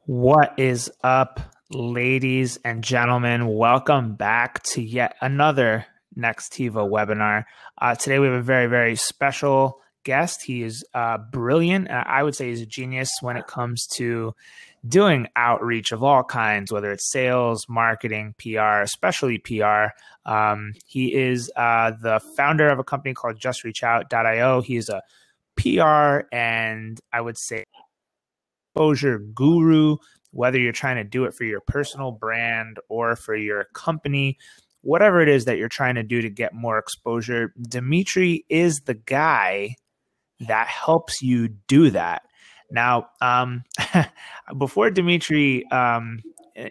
What is up, ladies and gentlemen? Welcome back to yet another Nextiva webinar. Today we have a very, very special guest. He is brilliant. I would say he's a genius when it comes to doing outreach of all kinds, whether it's sales, marketing, PR, especially PR. He is the founder of a company called JustReachOut.io. He's a PR and I would say exposure guru, whether you're trying to do it for your personal brand or for your company, whatever it is that you're trying to do to get more exposure, Dmitry is the guy that helps you do that. Now, before Dmitry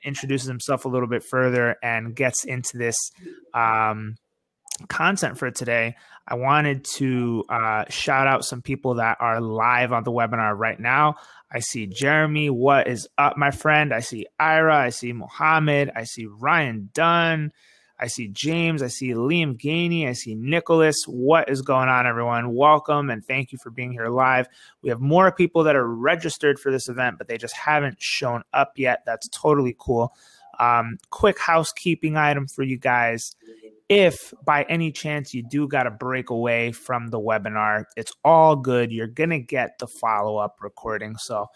introduces himself a little bit further and gets into this content for today, I wanted to shout out some people that are live on the webinar right now. I see Jeremy. What is up, my friend? I see Ira. I see Mohammed. I see Ryan Dunn. I see James. I see Liam Gainey. I see Nicholas. What is going on, everyone? Welcome and thank you for being here live. We have more people that are registered for this event, but they just haven't shown up yet. That's totally cool. Quick housekeeping item for you guys. If by any chance you do got to break away from the webinar, it's all good. You're going to get the follow-up recording, so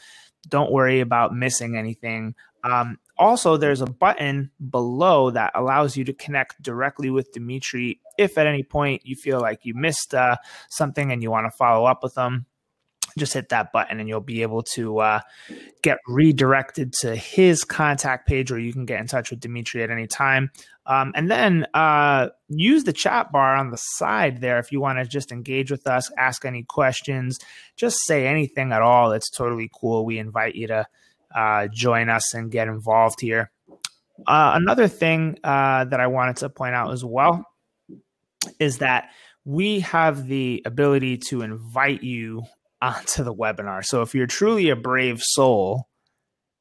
don't worry about missing anything. Also, there's a button below that allows you to connect directly with Dmitry if at any point you feel like you missed something and you want to follow up with them. Just hit that button and you'll be able to get redirected to his contact page, or you can get in touch with Dmitry at any time. And then use the chat bar on the side there if you want to just engage with us, ask any questions, just say anything at all. It's totally cool. We invite you to join us and get involved here. Another thing that I wanted to point out as well is that we have the ability to invite you onto the webinar. So if you're truly a brave soul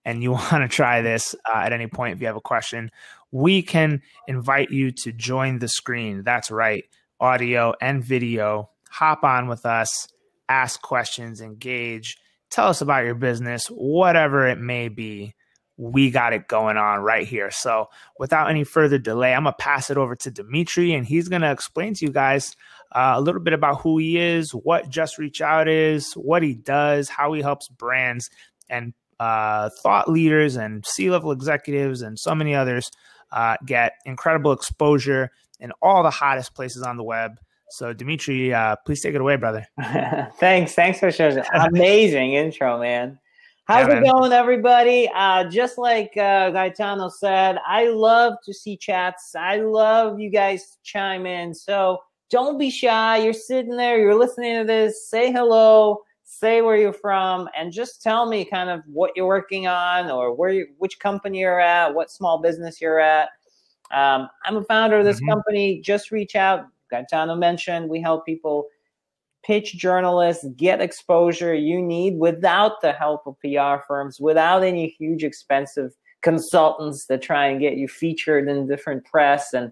and you want to try this at any point, if you have a question, we can invite you to join the screen. That's right, audio and video. Hop on with us, ask questions, engage, tell us about your business, whatever it may be. We got it going on right here. So without any further delay, I'm going to pass it over to Dmitry, and he's going to explain to you guys a little bit about who he is, what Just Reach Out is, what he does, how he helps brands and thought leaders and C-level executives and so many others get incredible exposure in all the hottest places on the web. So Dmitry, please take it away, brother. Thanks for sharing. Amazing intro, man. How's it going, everybody? Just like Gaetano said, I love to see chats. I love you guys to chime in. So don't be shy. You're sitting there, you're listening to this. Say hello, say where you're from, and just tell me kind of what you're working on or which company you're at, what small business you're at. I'm a founder of this company, Just Reach Out. Gaetano mentioned we help people pitch journalists, get exposure you need without the help of PR firms, without any huge expensive consultants that try and get you featured in different press, and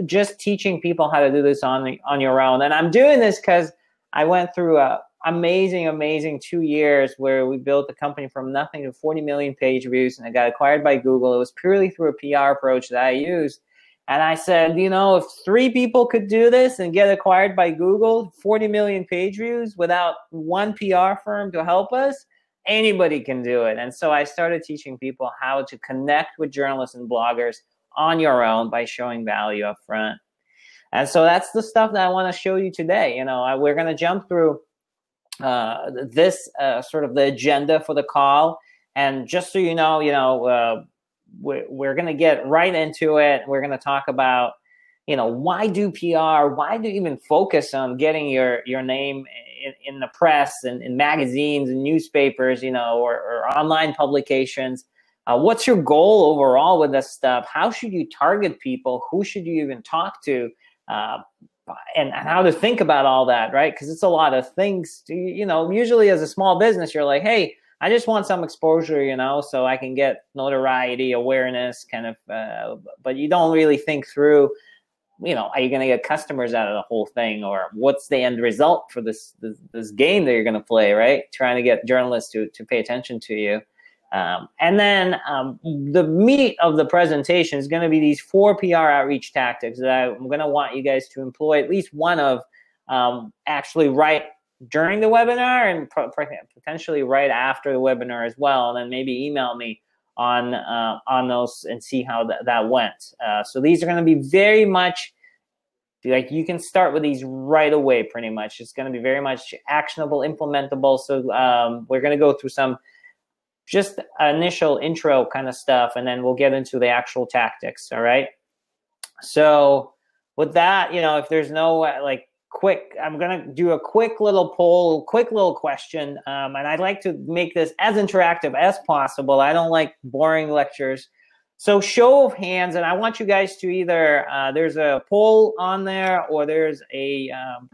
just teaching people how to do this on your own. And I'm doing this because I went through a amazing 2 years where we built the company from nothing to 40 million page views, and it got acquired by Google. It was purely through a PR approach that I used. And I said, you know, if 3 people could do this and get acquired by Google, 40 million page views without one PR firm to help us, anybody can do it. And so I started teaching people how to connect with journalists and bloggers on your own by showing value up front. And so that's the stuff that I want to show you today. You know, we're going to jump through this sort of the agenda for the call. And just so you know, we're going to get right into it. We're going to talk about, you know, why do PR? Why do you even focus on getting your name in the press and in magazines and newspapers, you know, or online publications? What's your goal overall with this stuff? How should you target people? Who should you even talk to? And how to think about all that, right? Because it's a lot of things. You know, usually as a small business, you're like, hey, I just want some exposure, you know, so I can get notoriety, awareness, kind of, but you don't really think through, you know, are you going to get customers out of the whole thing, or what's the end result for this game that you're going to play, right? Trying to get journalists to pay attention to you. And then the meat of the presentation is going to be these 4 PR outreach tactics that I'm going to want you guys to employ at least one of, actually right during the webinar and potentially right after the webinar as well. And then maybe email me on those and see how that went. So these are going to be very much like you can start with these right away pretty much. It's going to be very much actionable, implementable. So we're going to go through some just initial intro kind of stuff, and then we'll get into the actual tactics. All right. So with that, if there's no I'm going to do a quick little poll, quick little question. And I'd like to make this as interactive as possible. I don't like boring lectures. So show of hands, and I want you guys to either, there's a poll on there or there's a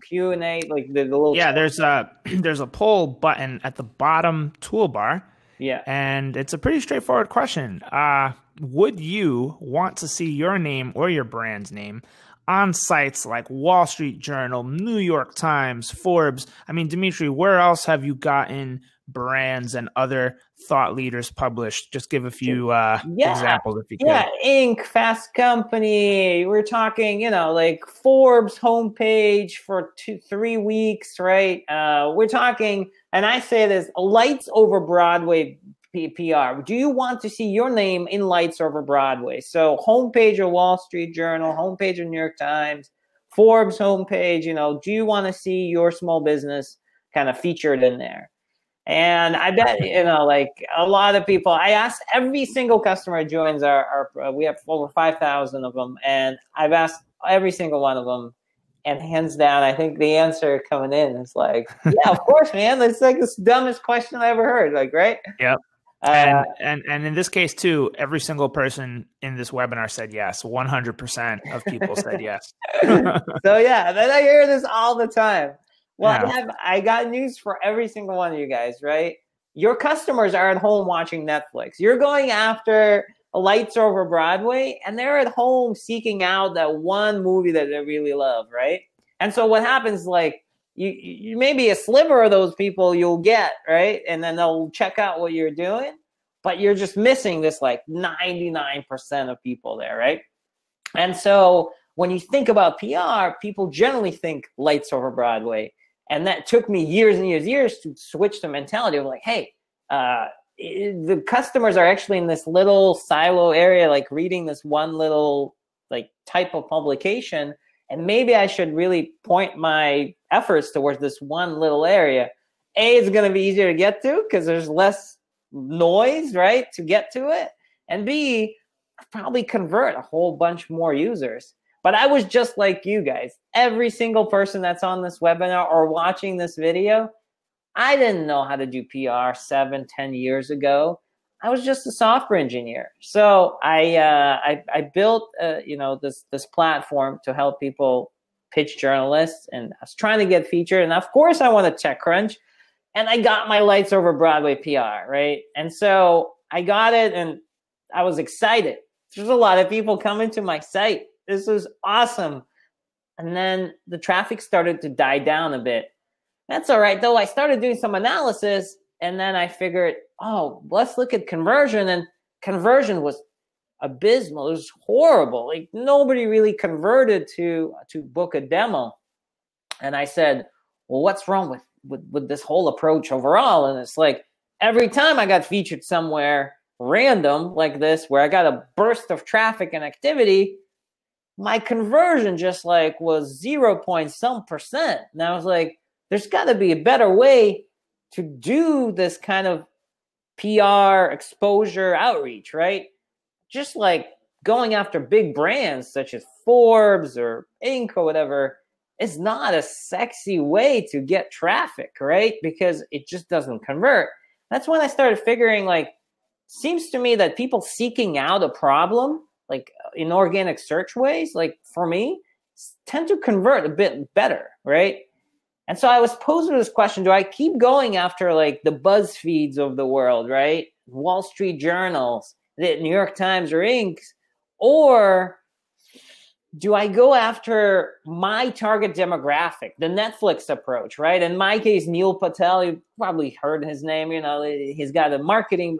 Q&A, like the little. Yeah, there's a poll button at the bottom toolbar. Yeah. And it's a pretty straightforward question. Would you want to see your name or your brand's name on sites like Wall Street Journal, New York Times, Forbes? I mean, Dmitry, where else have you gotten brands and other thought leaders published? Just give a few examples if you could. Yeah, Inc., Fast Company. We're talking, like Forbes homepage for 2-3 weeks, right? We're talking, and I say this, lights over Broadway PR. Do you want to see your name in lights over Broadway? So homepage of Wall Street Journal, homepage of New York Times, Forbes homepage, do you want to see your small business kind of featured in there? And I bet, like a lot of people, I asked every single customer who joins our we have over 5,000 of them. And I've asked every single one of them. And hands down, I think the answer coming in is like, yeah, of course, man. That's like the dumbest question I ever heard. Like, right? Yep. And in this case too, every single person in this webinar said yes. 100% of people said yes. So yeah, then I hear this all the time. Well, yeah. I got news for every single one of you guys, right? Your customers are at home watching Netflix. You're going after lights over Broadway, and they're at home seeking out that one movie that they really love, right? And so what happens, like, you maybe a sliver of those people you'll get, right? And then they'll check out what you're doing, but you're just missing this like 99% of people there, right? And so when you think about PR, people generally think lights over Broadway. And that took me years and years to switch the mentality of like, hey, the customers are actually in this little silo area, like reading this one little like type of publication. And maybe I should really point my efforts towards this one little area. A, it's going to be easier to get to because there's less noise, right, to get to it. And B, probably convert a whole bunch more users. But I was just like you guys. Every single person that's on this webinar or watching this video, I didn't know how to do PR 7-10 years ago. I was just a software engineer. So I built this platform to help people pitch journalists, and I was trying to get featured. And of course, I want to TechCrunch, and I got my lights over Broadway PR, right? And so I got it, and I was excited. There's a lot of people coming to my site. This was awesome. And then the traffic started to die down a bit. That's all right, though. I started doing some analysis, and then I figured, oh, let's look at conversion. And conversion was abysmal. It was horrible. Like nobody really converted to book a demo. And I said, well, what's wrong with this whole approach overall? And it's like every time I got featured somewhere random like this, where I got a burst of traffic and activity, my conversion just like was 0.some%. And I was like, there's got to be a better way to do this kind of PR exposure outreach, right? Just like going after big brands such as Forbes or Inc. or whatever is not a sexy way to get traffic, right? Because it just doesn't convert. That's when I started figuring, like, seems to me that people seeking out a problem, like in organic search ways, like for me, tend to convert a bit better, right? And so I was posing this question, do I keep going after like the BuzzFeeds of the world, right? Wall Street Journals, the New York Times or Inc., or do I go after my target demographic, the Netflix approach, right? In my case, Neil Patel, you probably heard his name, he's got a marketing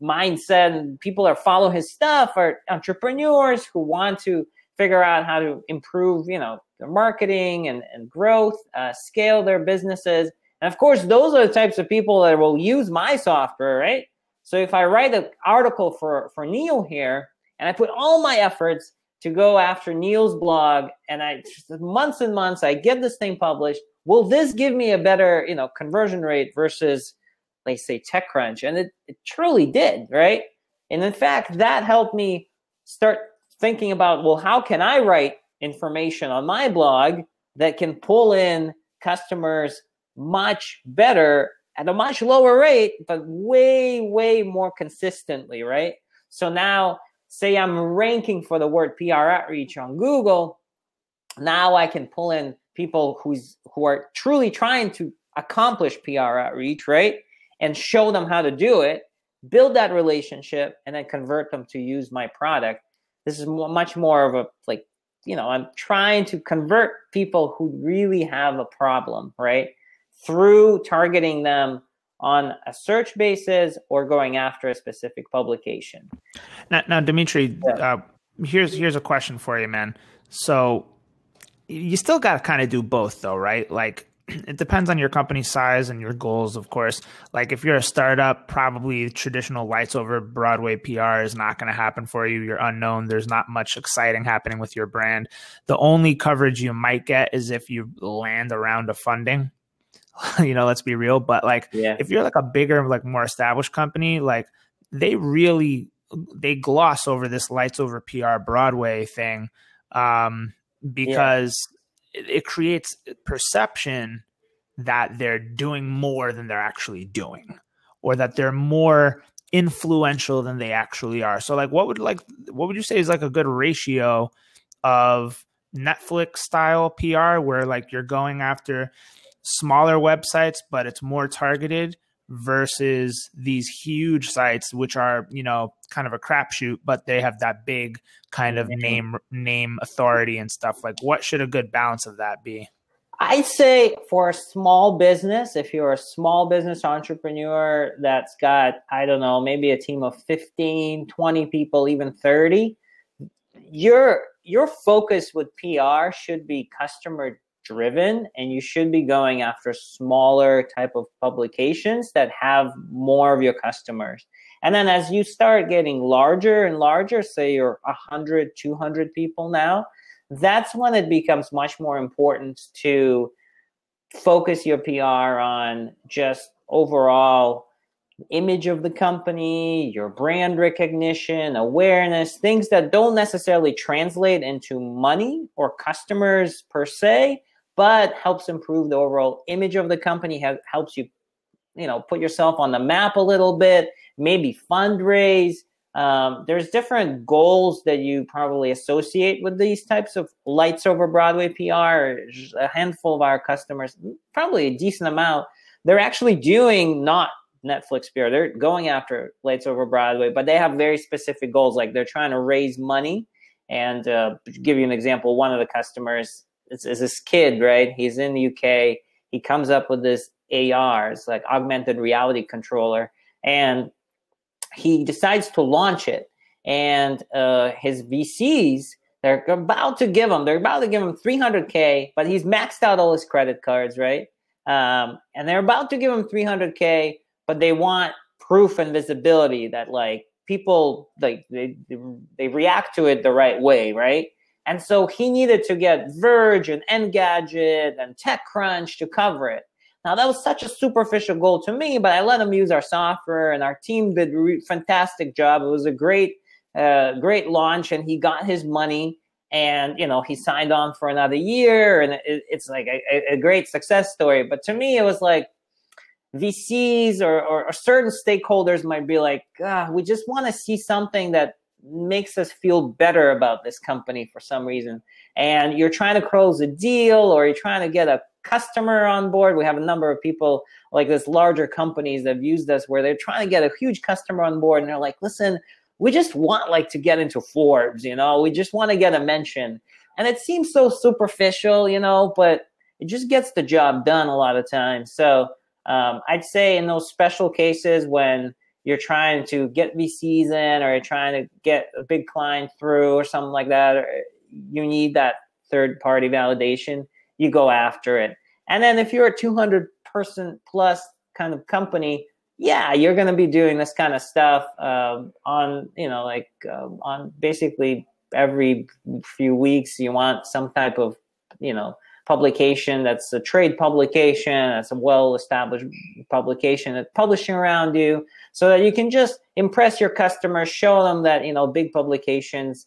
mindset, and people that follow his stuff are entrepreneurs who want to figure out how to improve, their marketing and growth, scale their businesses. And of course, those are the types of people that will use my software, right? So if I write an article for Neil here, and I put all my efforts to go after Neil's blog, and months and months, I get this thing published, will this give me a better, conversion rate versus, let's say, TechCrunch? And it truly did, right? And in fact, that helped me start thinking about, well, how can I write information on my blog that can pull in customers much better at a much lower rate, but way, way more consistently, right? So now, say I'm ranking for the word PR outreach on Google, now I can pull in people who are truly trying to accomplish PR outreach, right? And show them how to do it, build that relationship, and then convert them to use my product. This is much more of I'm trying to convert people who really have a problem, right? Through targeting them on a search basis or going after a specific publication. Now, Dmitry, here's a question for you, man. So you still got to kind of do both, though, right? Like, it depends on your company size and your goals, of course. Like, if you're a startup, probably traditional lights over Broadway PR is not going to happen for you. You're unknown. There's not much exciting happening with your brand. The only coverage you might get is if you land a round of funding. Let's be real. But if you're like a bigger, like more established company, like they gloss over this lights over PR Broadway thing because it creates perception that they're doing more than they're actually doing, or that they're more influential than they actually are. So what would you say is like a good ratio of Netflix style PR where like you're going after smaller websites, but it's more targeted, versus these huge sites, which are, kind of a crapshoot, but they have that big kind of name authority and stuff? Like, what should a good balance of that be? I'd say for a small business, if you're a small business entrepreneur that's got, I don't know, maybe a team of 15, 20 people, even 30, your focus with PR should be customer driven, and you should be going after smaller type of publications that have more of your customers. And then as you start getting larger and larger, say you're 100, 200 people now, that's when it becomes much more important to focus your PR on just overall image of the company, your brand recognition, awareness, things that don't necessarily translate into money or customers per se, but helps improve the overall image of the company, helps you, put yourself on the map a little bit, maybe fundraise. There's different goals that you probably associate with these types of lights over Broadway PR. A handful of our customers, probably a decent amount, they're actually doing not Netflix PR. They're going after lights over Broadway, but they have very specific goals. Like they're trying to raise money. And to give you an example, one of the customers is this kid, right? He's in the UK. He comes up with this AR, it's like augmented reality controller, and he decides to launch it. And his VCs, they're about to give him $300K, but he's maxed out all his credit cards, right? And they're about to give him $300K, but they want proof and visibility that like people like they react to it the right way, right? And so he needed to get Verge and Engadget and TechCrunch to cover it. Now that was such a superficial goal to me, but I let him use our software, and our team did a fantastic job. It was a great launch, and he got his money, and he signed on for another year, and it's like a great success story. But to me, it was like VCs or certain stakeholders might be like, we just want to see something that makes us feel better about this company for some reason. And you're trying to close a deal, or you're trying to get a customer on board. We have a number of people like this larger companies that have used us where they're trying to get a huge customer on board, and they're like, listen, we just want like to get into Forbes, we just want to get a mention. And it seems so superficial, but it just gets the job done a lot of times. So I'd say in those special cases when you're trying to get VCs in, or you're trying to get a big client through or something like that, or you need that third-party validation, you go after it. And then if you're a 200-person plus kind of company, yeah, you're going to be doing this kind of stuff on, on basically every few weeks. You want some type of, publication that's a trade publication, that's a well-established publication that's publishing around you, so that you can just impress your customers, show them that, big publications,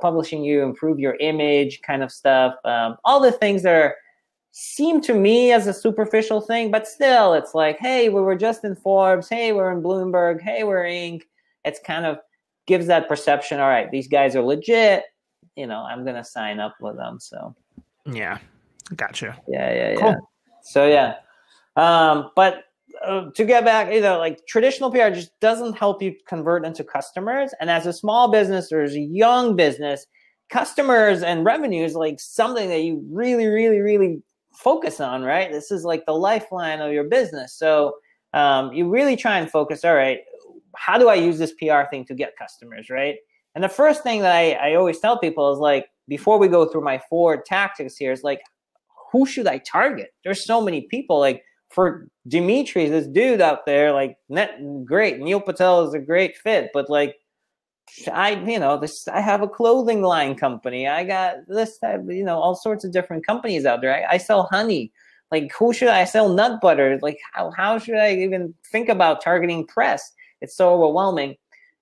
publishing you, improve your image kind of stuff. All the things that seem to me as a superficial thing, but still it's like, hey, we were just in Forbes, hey, we're in Bloomberg, hey, we're Inc. It's kind of gives that perception, all right, these guys are legit, I'm going to sign up with them. So yeah, gotcha. Yeah. Cool. So yeah. But to get back, like traditional PR just doesn't help you convert into customers. And as a small business or as a young business, customers and revenue is like something that you really, really, really focus on, right? This is like the lifeline of your business. So you really try and focus, all right, how do I use this PR thing to get customers, right? And the first thing that I always tell people is like, before we go through my 4 tactics here, is like, who should I target? There's so many people. Like for Dmitry, this dude out there, like great. Neil Patel is a great fit, but like I have a clothing line company. I got this type, all sorts of different companies out there. I sell honey. Like who should I sell nut butter? Like how should I even think about targeting press? It's so overwhelming.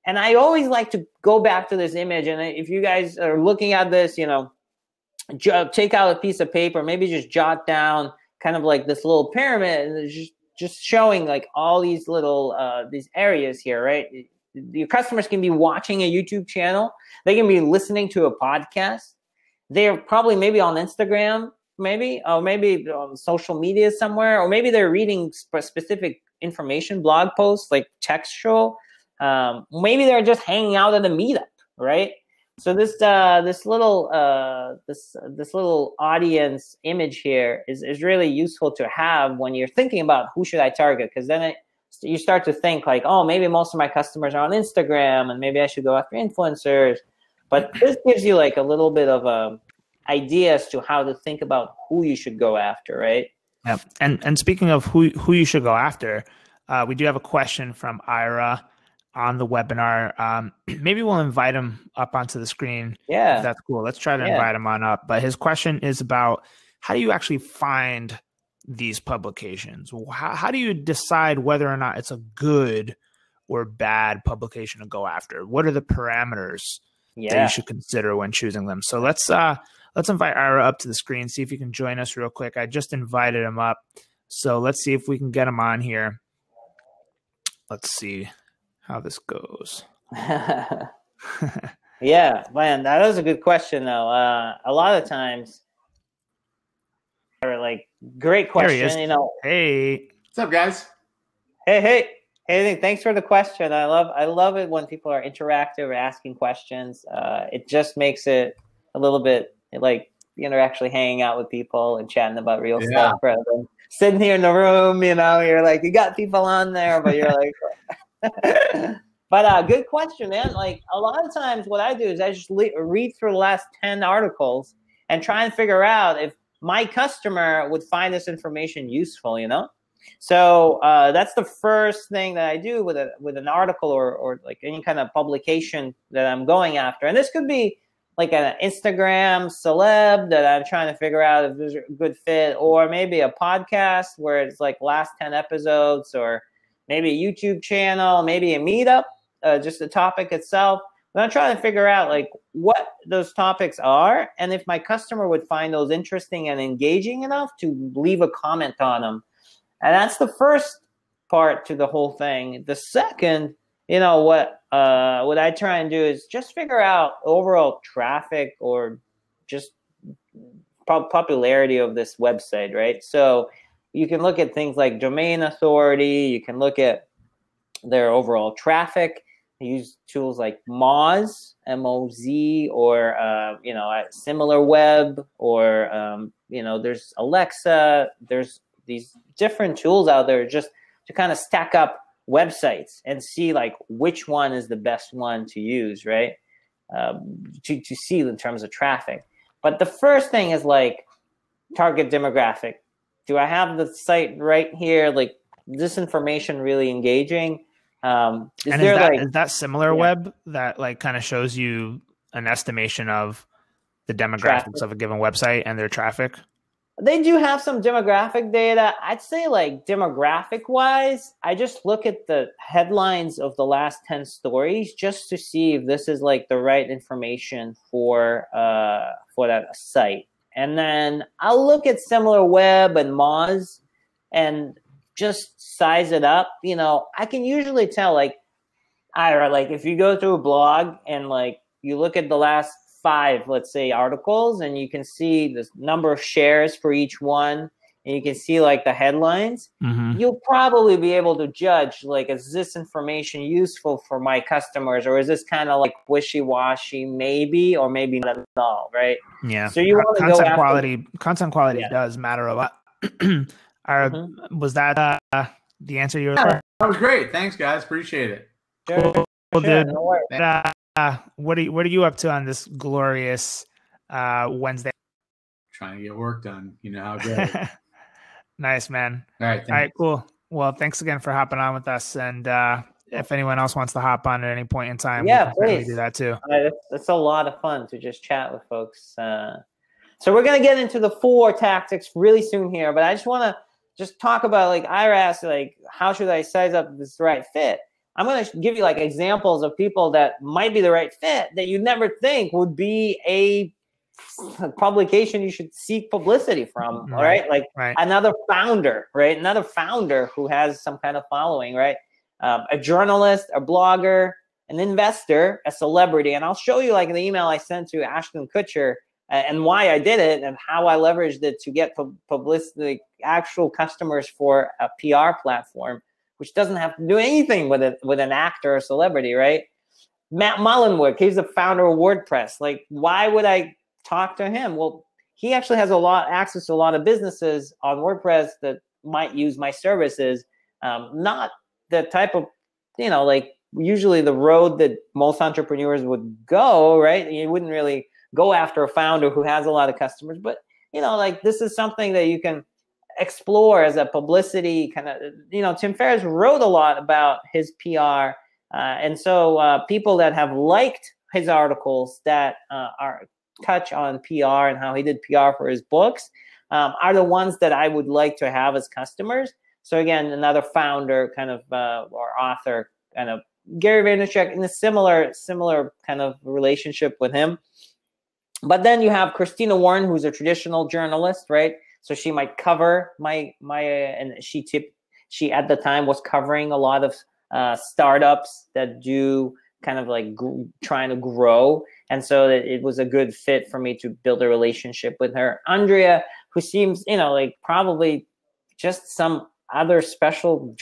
And I always like to go back to this image. And if you guys are looking at this, take out a piece of paper, maybe just jot down kind of like this little pyramid, and just showing like all these little these areas here, right? Your customers can be watching a YouTube channel. They can be listening to a podcast. They're probably maybe on Instagram, or maybe on social media somewhere, or maybe they're reading specific information, blog posts, like textual. Maybe they're just hanging out at a meetup, right? So this little audience image here is really useful to have when you're thinking about who should I target, because then you start to think like, oh, maybe most of my customers are on Instagram, and maybe I should go after influencers. But this gives you like a little bit of idea as to how to think about who you should go after, right? Yeah. And speaking of who you should go after, we do have a question from Ira on the webinar. Maybe we'll invite him up onto the screen. Yeah. If that's cool. Let's try to invite him on up. But his question is about how do you actually find these publications? How do you decide whether or not it's a good or bad publication to go after? What are the parameters that you should consider when choosing them? So let's invite Ira up to the screen, see if he can join us real quick. I just invited him up. So let's see if we can get him on here. Let's see how this goes. Yeah, man, that was a good question though. A lot of times are like great question, Hey. What's up, guys? Hey, thanks for the question. I love it when people are interactive or asking questions. It just makes it a little bit like you're actually hanging out with people and chatting about real stuff rather than sitting here in the room, you're like, you got people on there, but you're like, but good question, man. Like a lot of times what I do is I just read through the last 10 articles and try and figure out if my customer would find this information useful, So that's the first thing that I do with an article or like any kind of publication that I'm going after. And this could be like an Instagram celeb that I'm trying to figure out if there's a good fit, or maybe a podcast where it's like last 10 episodes, or maybe a YouTube channel, maybe a meetup, just the topic itself. But I'm trying to figure out like what those topics are, and if my customer would find those interesting and engaging enough to leave a comment on them. And that's the first part to the whole thing. The second, what I try and do is just figure out overall traffic or just popularity of this website, right? So you can look at things like domain authority. You can look at their overall traffic. Use tools like Moz, M-O-Z, or SimilarWeb, or there's Alexa. There's these different tools out there just to kind of stack up websites and see like which one is the best one to use, right? To see in terms of traffic. But the first thing is like target demographic. Do I have the site right here? Like, this information really engaging? Is that similar web that like kind of shows you an estimation of the demographics of a given website and their traffic? They do have some demographic data. I'd say like demographic wise, I just look at the headlines of the last 10 stories just to see if this is like the right information for that site. And then I'll look at SimilarWeb and Moz and just size it up. You know, I can usually tell like if you go through a blog and like you look at the last 5, let's say, articles, and you can see the number of shares for each one, and you can see like the headlines, you'll probably be able to judge like, is this information useful for my customers, or is this kind of like wishy-washy, maybe, or maybe not at all, right? Yeah. So you want to go after content quality does matter a lot. Was that the answer you were looking for? That was great. Thanks, guys. Appreciate it. Cool, dude. No worries. What are you up to on this glorious Wednesday? Trying to get work done. You know how it goes. Nice, man. All right, cool. Well, thanks again for hopping on with us. And if anyone else wants to hop on at any point in time, please do that too. It's a lot of fun to just chat with folks. So we're gonna get into the 4 tactics really soon here, but I just want to just talk about like Ira asked, like, how should I size up this right fit? I'm going to give you like examples of people that might be the right fit that you never think would be a publication you should seek publicity from. All right. Like another founder, right? Another founder who has some kind of following, right? A journalist, a blogger, an investor, a celebrity. And I'll show you like the email I sent to Ashton Kutcher and why I did it and how I leveraged it to get publicity, actual customers for a PR platform, which doesn't have to do anything with an actor or celebrity, right? Matt Mullenweg, he's the founder of WordPress. Like, why would I talk to him? Well, he actually has access to a lot of businesses on WordPress that might use my services. Not the type of, like usually the road that most entrepreneurs would go, right? You wouldn't really go after a founder who has a lot of customers, but like this is something that you can explore as a publicity kind of, Tim Ferriss wrote a lot about his PR. And so people that have liked his articles that touch on PR and how he did PR for his books are the ones that I would like to have as customers. So again, another founder kind of or author kind of Gary Vaynerchuk in a similar kind of relationship with him. But then you have Christina Warren, who's a traditional journalist, right? So she might cover and she at the time was covering a lot of startups that do kind of like trying to grow. And so it was a good fit for me to build a relationship with her. Andrea, who seems, like probably just some other special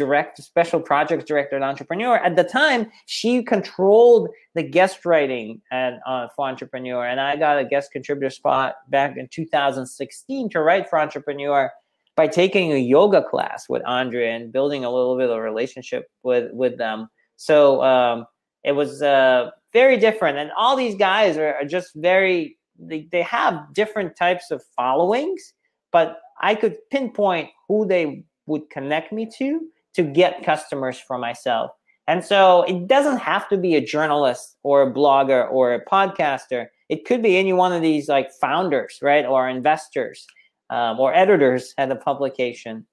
projects director and entrepreneur. At the time, she controlled the guest writing for Entrepreneur. And I got a guest contributor spot back in 2016 to write for Entrepreneur by taking a yoga class with Andrea and building a little bit of a relationship with them. So it was very different. And all these guys are just they have different types of followings, but I could pinpoint who they would connect me to get customers for myself. And so it doesn't have to be a journalist or a blogger or a podcaster. It could be any one of these like founders, right? Or investors or editors at a publication.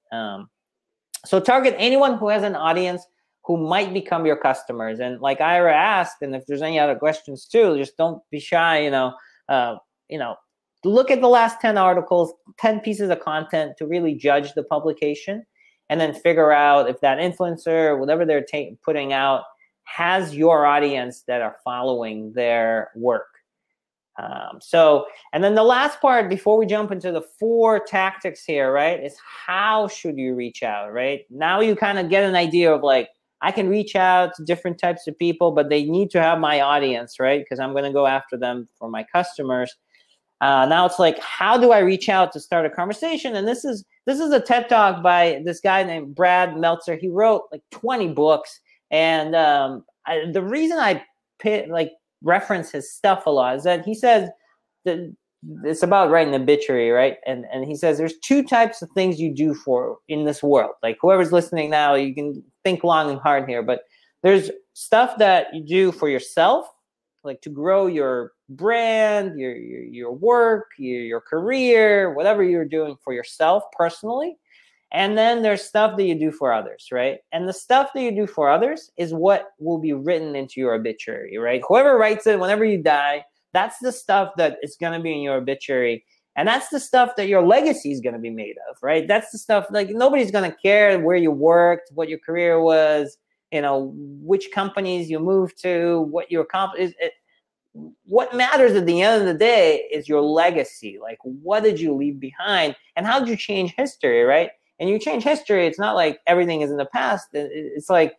So target anyone who has an audience who might become your customers. And like Ira asked, and if there's any other questions too, just don't be shy, look at the last 10 articles, 10 pieces of content to really judge the publication, and then figure out if that influencer, whatever they're putting out, has your audience that are following their work. And then the last part before we jump into the 4 tactics here, right, is how should you reach out, right? Now you kind of get an idea of like, I can reach out to different types of people, but they need to have my audience, right? Because I'm going to go after them for my customers. Now it's like, how do I reach out to start a conversation? And this is a TED Talk by this guy named Brad Meltzer. He wrote like 20 books. And the reason I reference his stuff a lot is that he says that it's about writing an obituary, right? And he says there's two types of things you do in this world. Like whoever's listening now, you can think long and hard here, but there's stuff that you do for yourself, like to grow your brand, your work, your career, whatever you're doing for yourself personally. And then there's stuff that you do for others, right? And the stuff that you do for others is what will be written into your obituary, right? Whoever writes it, whenever you die, that's the stuff that is going to be in your obituary. And that's the stuff that your legacy is going to be made of, right? That's the stuff, like, nobody's going to care where you worked, what your career was, you know, which companies you moved to, what you accomplished. What matters at the end of the day is your legacy. Like, what did you leave behind? And how did you change history, right? And you change history, it's not like everything is in the past. It's like,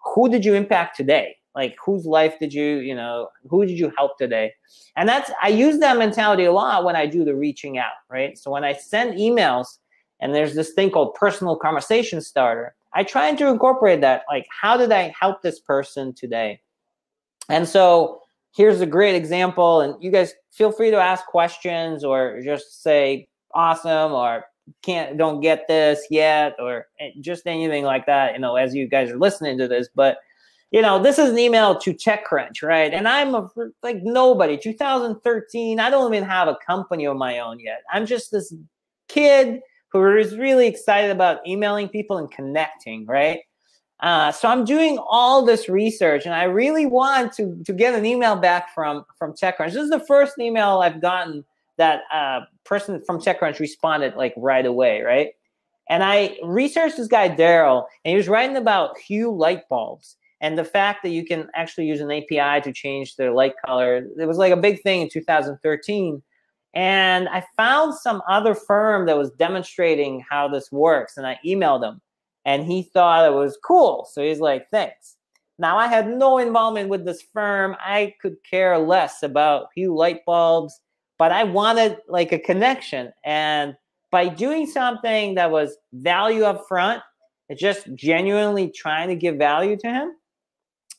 who did you impact today? Like, whose life did you know, who did you help today? And I use that mentality a lot when I do the reaching out, right? So when I send emails and there's this thing called personal conversation starter, I try to incorporate that. Like, how did I help this person today? And so here's a great example. And you guys feel free to ask questions or just say awesome or don't get this yet, or just anything like that, you know, as you guys are listening to this. But, you know, this is an email to TechCrunch, right? And I'm like nobody, 2013, I don't even have a company of my own yet. I'm just this kid who is really excited about emailing people and connecting, right? So I'm doing all this research, and I really want to get an email back from TechCrunch. This is the first email I've gotten that person from TechCrunch responded like right away, right? And I researched this guy, Daryl, and he was writing about hue light bulbs and the fact that you can actually use an API to change their light color. It was like a big thing in 2013. And I found some other firm that was demonstrating how this works, and I emailed him, and he thought it was cool. So he's like, thanks. Now, I had no involvement with this firm. I could care less about hue light bulbs, but I wanted like a connection. And by doing something that was value up front, it's just genuinely trying to give value to him,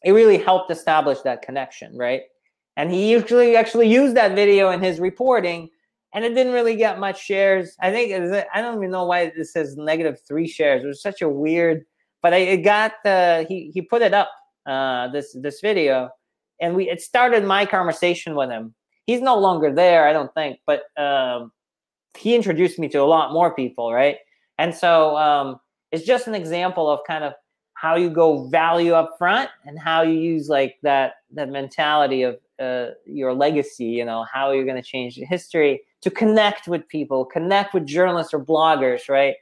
it really helped establish that connection, right? And he usually actually used that video in his reporting, and it didn't really get much shares. I think I don't even know why this says -3 shares. It was such a weird, but it got he put it up, this video, and it started my conversation with him. He's no longer there, I don't think, but he introduced me to a lot more people, right? And so it's just an example of kind of how you go value up front and how you use like that mentality of your legacy, you know, how you're going to change the history to connect with people, connect with journalists or bloggers, right?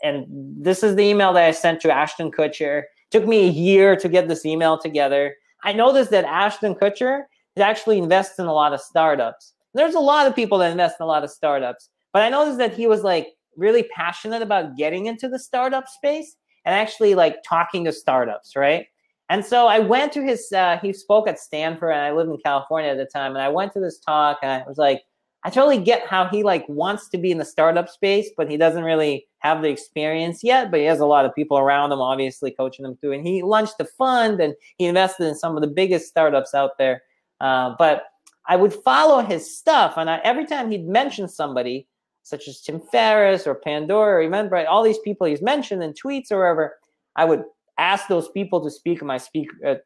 And this is the email that I sent to Ashton Kutcher. It took me a year to get this email together. I noticed that Ashton Kutcher actually invests in a lot of startups. There's a lot of people that invest in a lot of startups, but I noticed that he was like really passionate about getting into the startup space and actually like talking to startups, right? And so I went to his, he spoke at Stanford, and I lived in California at the time, and I went to this talk, and I was like, I totally get how he like wants to be in the startup space, but he doesn't really have the experience yet, but he has a lot of people around him, obviously coaching him through, and he launched a fund, and he invested in some of the biggest startups out there. But I would follow his stuff, and every time he'd mention somebody, such as Tim Ferriss or Pandora or Eventbrite, all these people he's mentioned in tweets or wherever, I would ask those people to speak at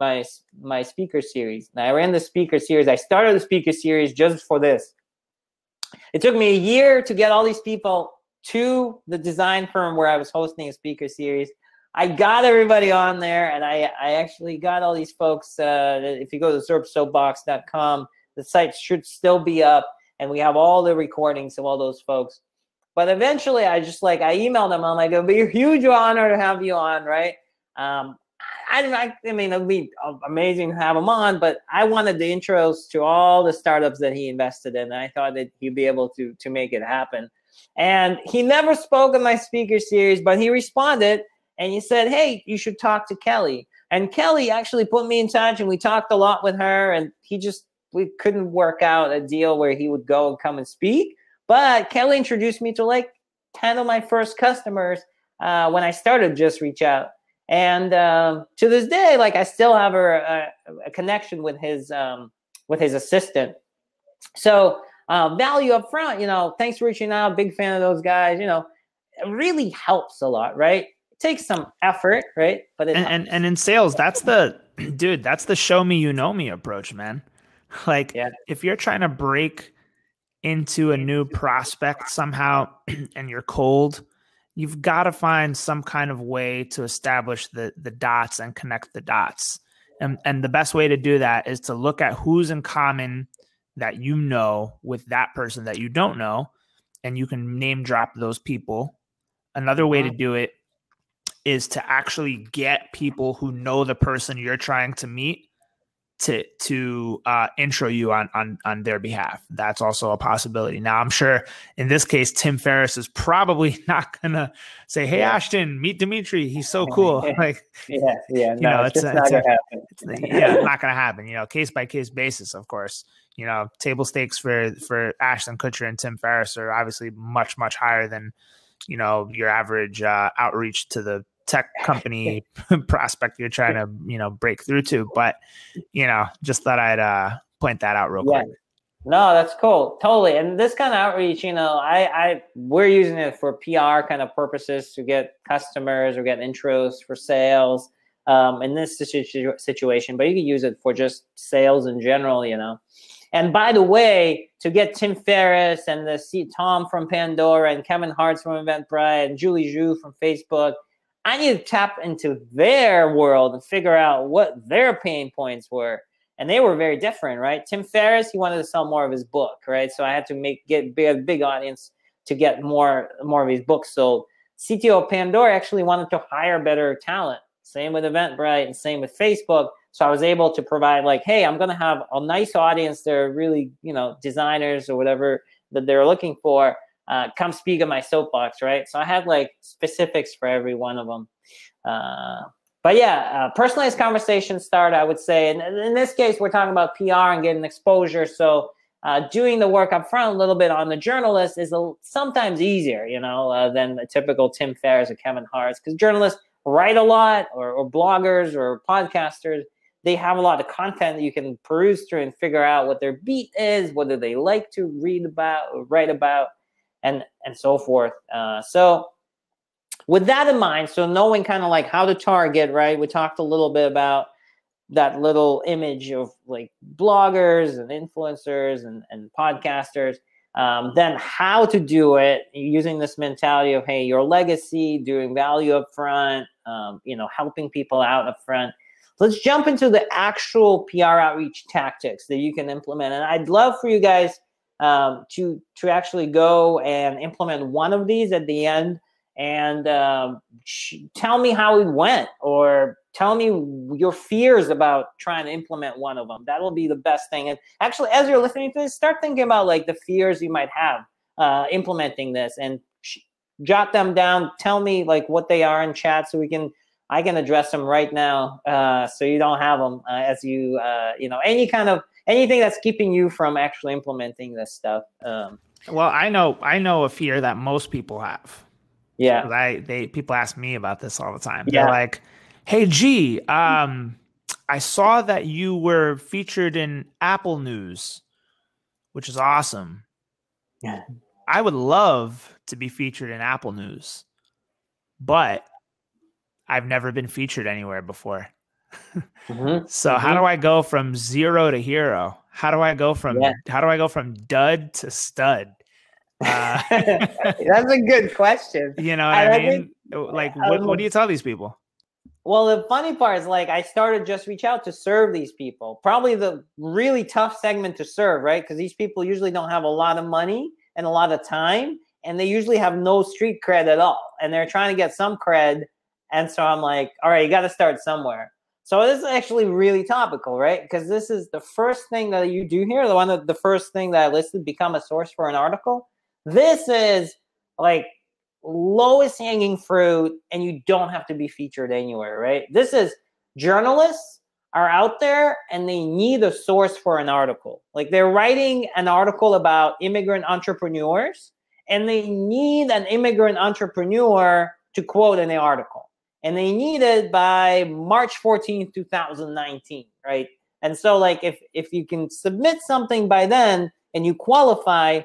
my speaker series. And I ran the speaker series. I started the speaker series just for this. It took me a year to get all these people to the design firm where I was hosting a speaker series. I got everybody on there, and I actually got all these folks. If you go to zerpsoapbox.com, the site should still be up, and we have all the recordings of all those folks. But eventually, I emailed them. I'm like, it'll be a huge honor to have you on, right? I mean, it'd be amazing to have him on, but I wanted the intros to all the startups that he invested in, and I thought that he'd be able to make it happen. And he never spoke in my speaker series, but he responded, and he said, hey, you should talk to Kelly. And Kelly actually put me in touch, and we talked a lot with her, and he just we couldn't work out a deal where he would go and come and speak. But Kelly introduced me to like 10 of my first customers when I started Just Reach Out. And to this day, like I still have a connection with his assistant. So value up front, you know, thanks for reaching out. Big fan of those guys. You know, it really helps a lot, right? It takes some effort, right? But and in sales, that's the show me you know me approach, man. Like if you're trying to break into a new prospect somehow and you're cold, you've got to find some kind of way to establish the dots and connect the dots. And the best way to do that is to look at who's in common that you know with that person that you don't know, and you can name drop those people. Another way to do it is to actually get people who know the person you're trying to meet to intro you on their behalf. That's also a possibility. Now, I'm sure in this case, Tim Ferriss is probably not gonna say, "Hey, Ashton, meet Dmitry. He's so cool." Like, no, it's not gonna happen. It's not gonna happen. You know, case by case basis, of course. You know, table stakes for Ashton Kutcher and Tim Ferriss are obviously much, much higher than, you know, your average outreach to the tech company prospect you're trying to, you know, break through to. But, you know, just thought I'd point that out real quick. No, that's cool. Totally. And this kind of outreach, you know, we're using it for PR kind of purposes to get customers or get intros for sales in this situation, but you can use it for just sales in general, you know. And by the way, to get Tim Ferriss and Tom from Pandora and Kevin Hartz from Eventbrite and Julie Zhu from Facebook, I need to tap into their world and figure out what their pain points were. And they were very different, right? Tim Ferriss, he wanted to sell more of his book, right? So I had to get a big audience to get more of his books sold. CTO of Pandora actually wanted to hire better talent. Same with Eventbrite and same with Facebook. So I was able to provide like, hey, I'm going to have a nice audience. They're really, you know, designers or whatever that they're looking for. Come speak at my soapbox, right? So I had like specifics for every one of them. But yeah, personalized conversation start, I would say. And in this case, we're talking about PR and getting exposure. So doing the work up front a little bit on the journalist is sometimes easier, you know, than a typical Tim Ferriss or Kevin Hartz, because journalists write a lot, or bloggers or podcasters. They have a lot of content that you can peruse through and figure out what their beat is, whether they like to read about or write about, and so forth. So with that in mind, so knowing kind of like how to target, right? We talked a little bit about that little image of like bloggers and influencers and podcasters. Then how to do it using this mentality of, hey, your legacy, doing value up front, you know, helping people out up front. Let's jump into the actual PR outreach tactics that you can implement. And I'd love for you guys to actually go and implement one of these at the end and tell me how it went, or tell me your fears about trying to implement one of them. That'll be the best thing. And actually, as you're listening to this, start thinking about like the fears you might have implementing this, and jot them down. Tell me like what they are in chat so I can address them right now, so you don't have them as you know, anything that's keeping you from actually implementing this stuff. Well, I know a fear that most people have. Yeah. People ask me about this all the time. They're like, "Hey, G, I saw that you were featured in Apple News, which is awesome. Yeah. I would love to be featured in Apple News, but I've never been featured anywhere before. So how do I go from zero to hero? How do I go from dud to stud?" That's a good question. You know what I mean? Like, what do you tell these people? Well, the funny part is, like, I started Just Reach Out to serve these people. Probably the really tough segment to serve, right? Because these people usually don't have a lot of money and a lot of time, and they usually have no street cred at all. And they're trying to get some cred. And so I'm like, all right, you got to start somewhere. So this is actually really topical, right? Because this is the first thing that you do here. The first thing that I listed, become a source for an article. This is like lowest hanging fruit, and you don't have to be featured anywhere, right? This is journalists are out there and they need a source for an article. Like they're writing an article about immigrant entrepreneurs and they need an immigrant entrepreneur to quote in the article. And they need it by March 14th, 2019, right? And so like if you can submit something by then and you qualify,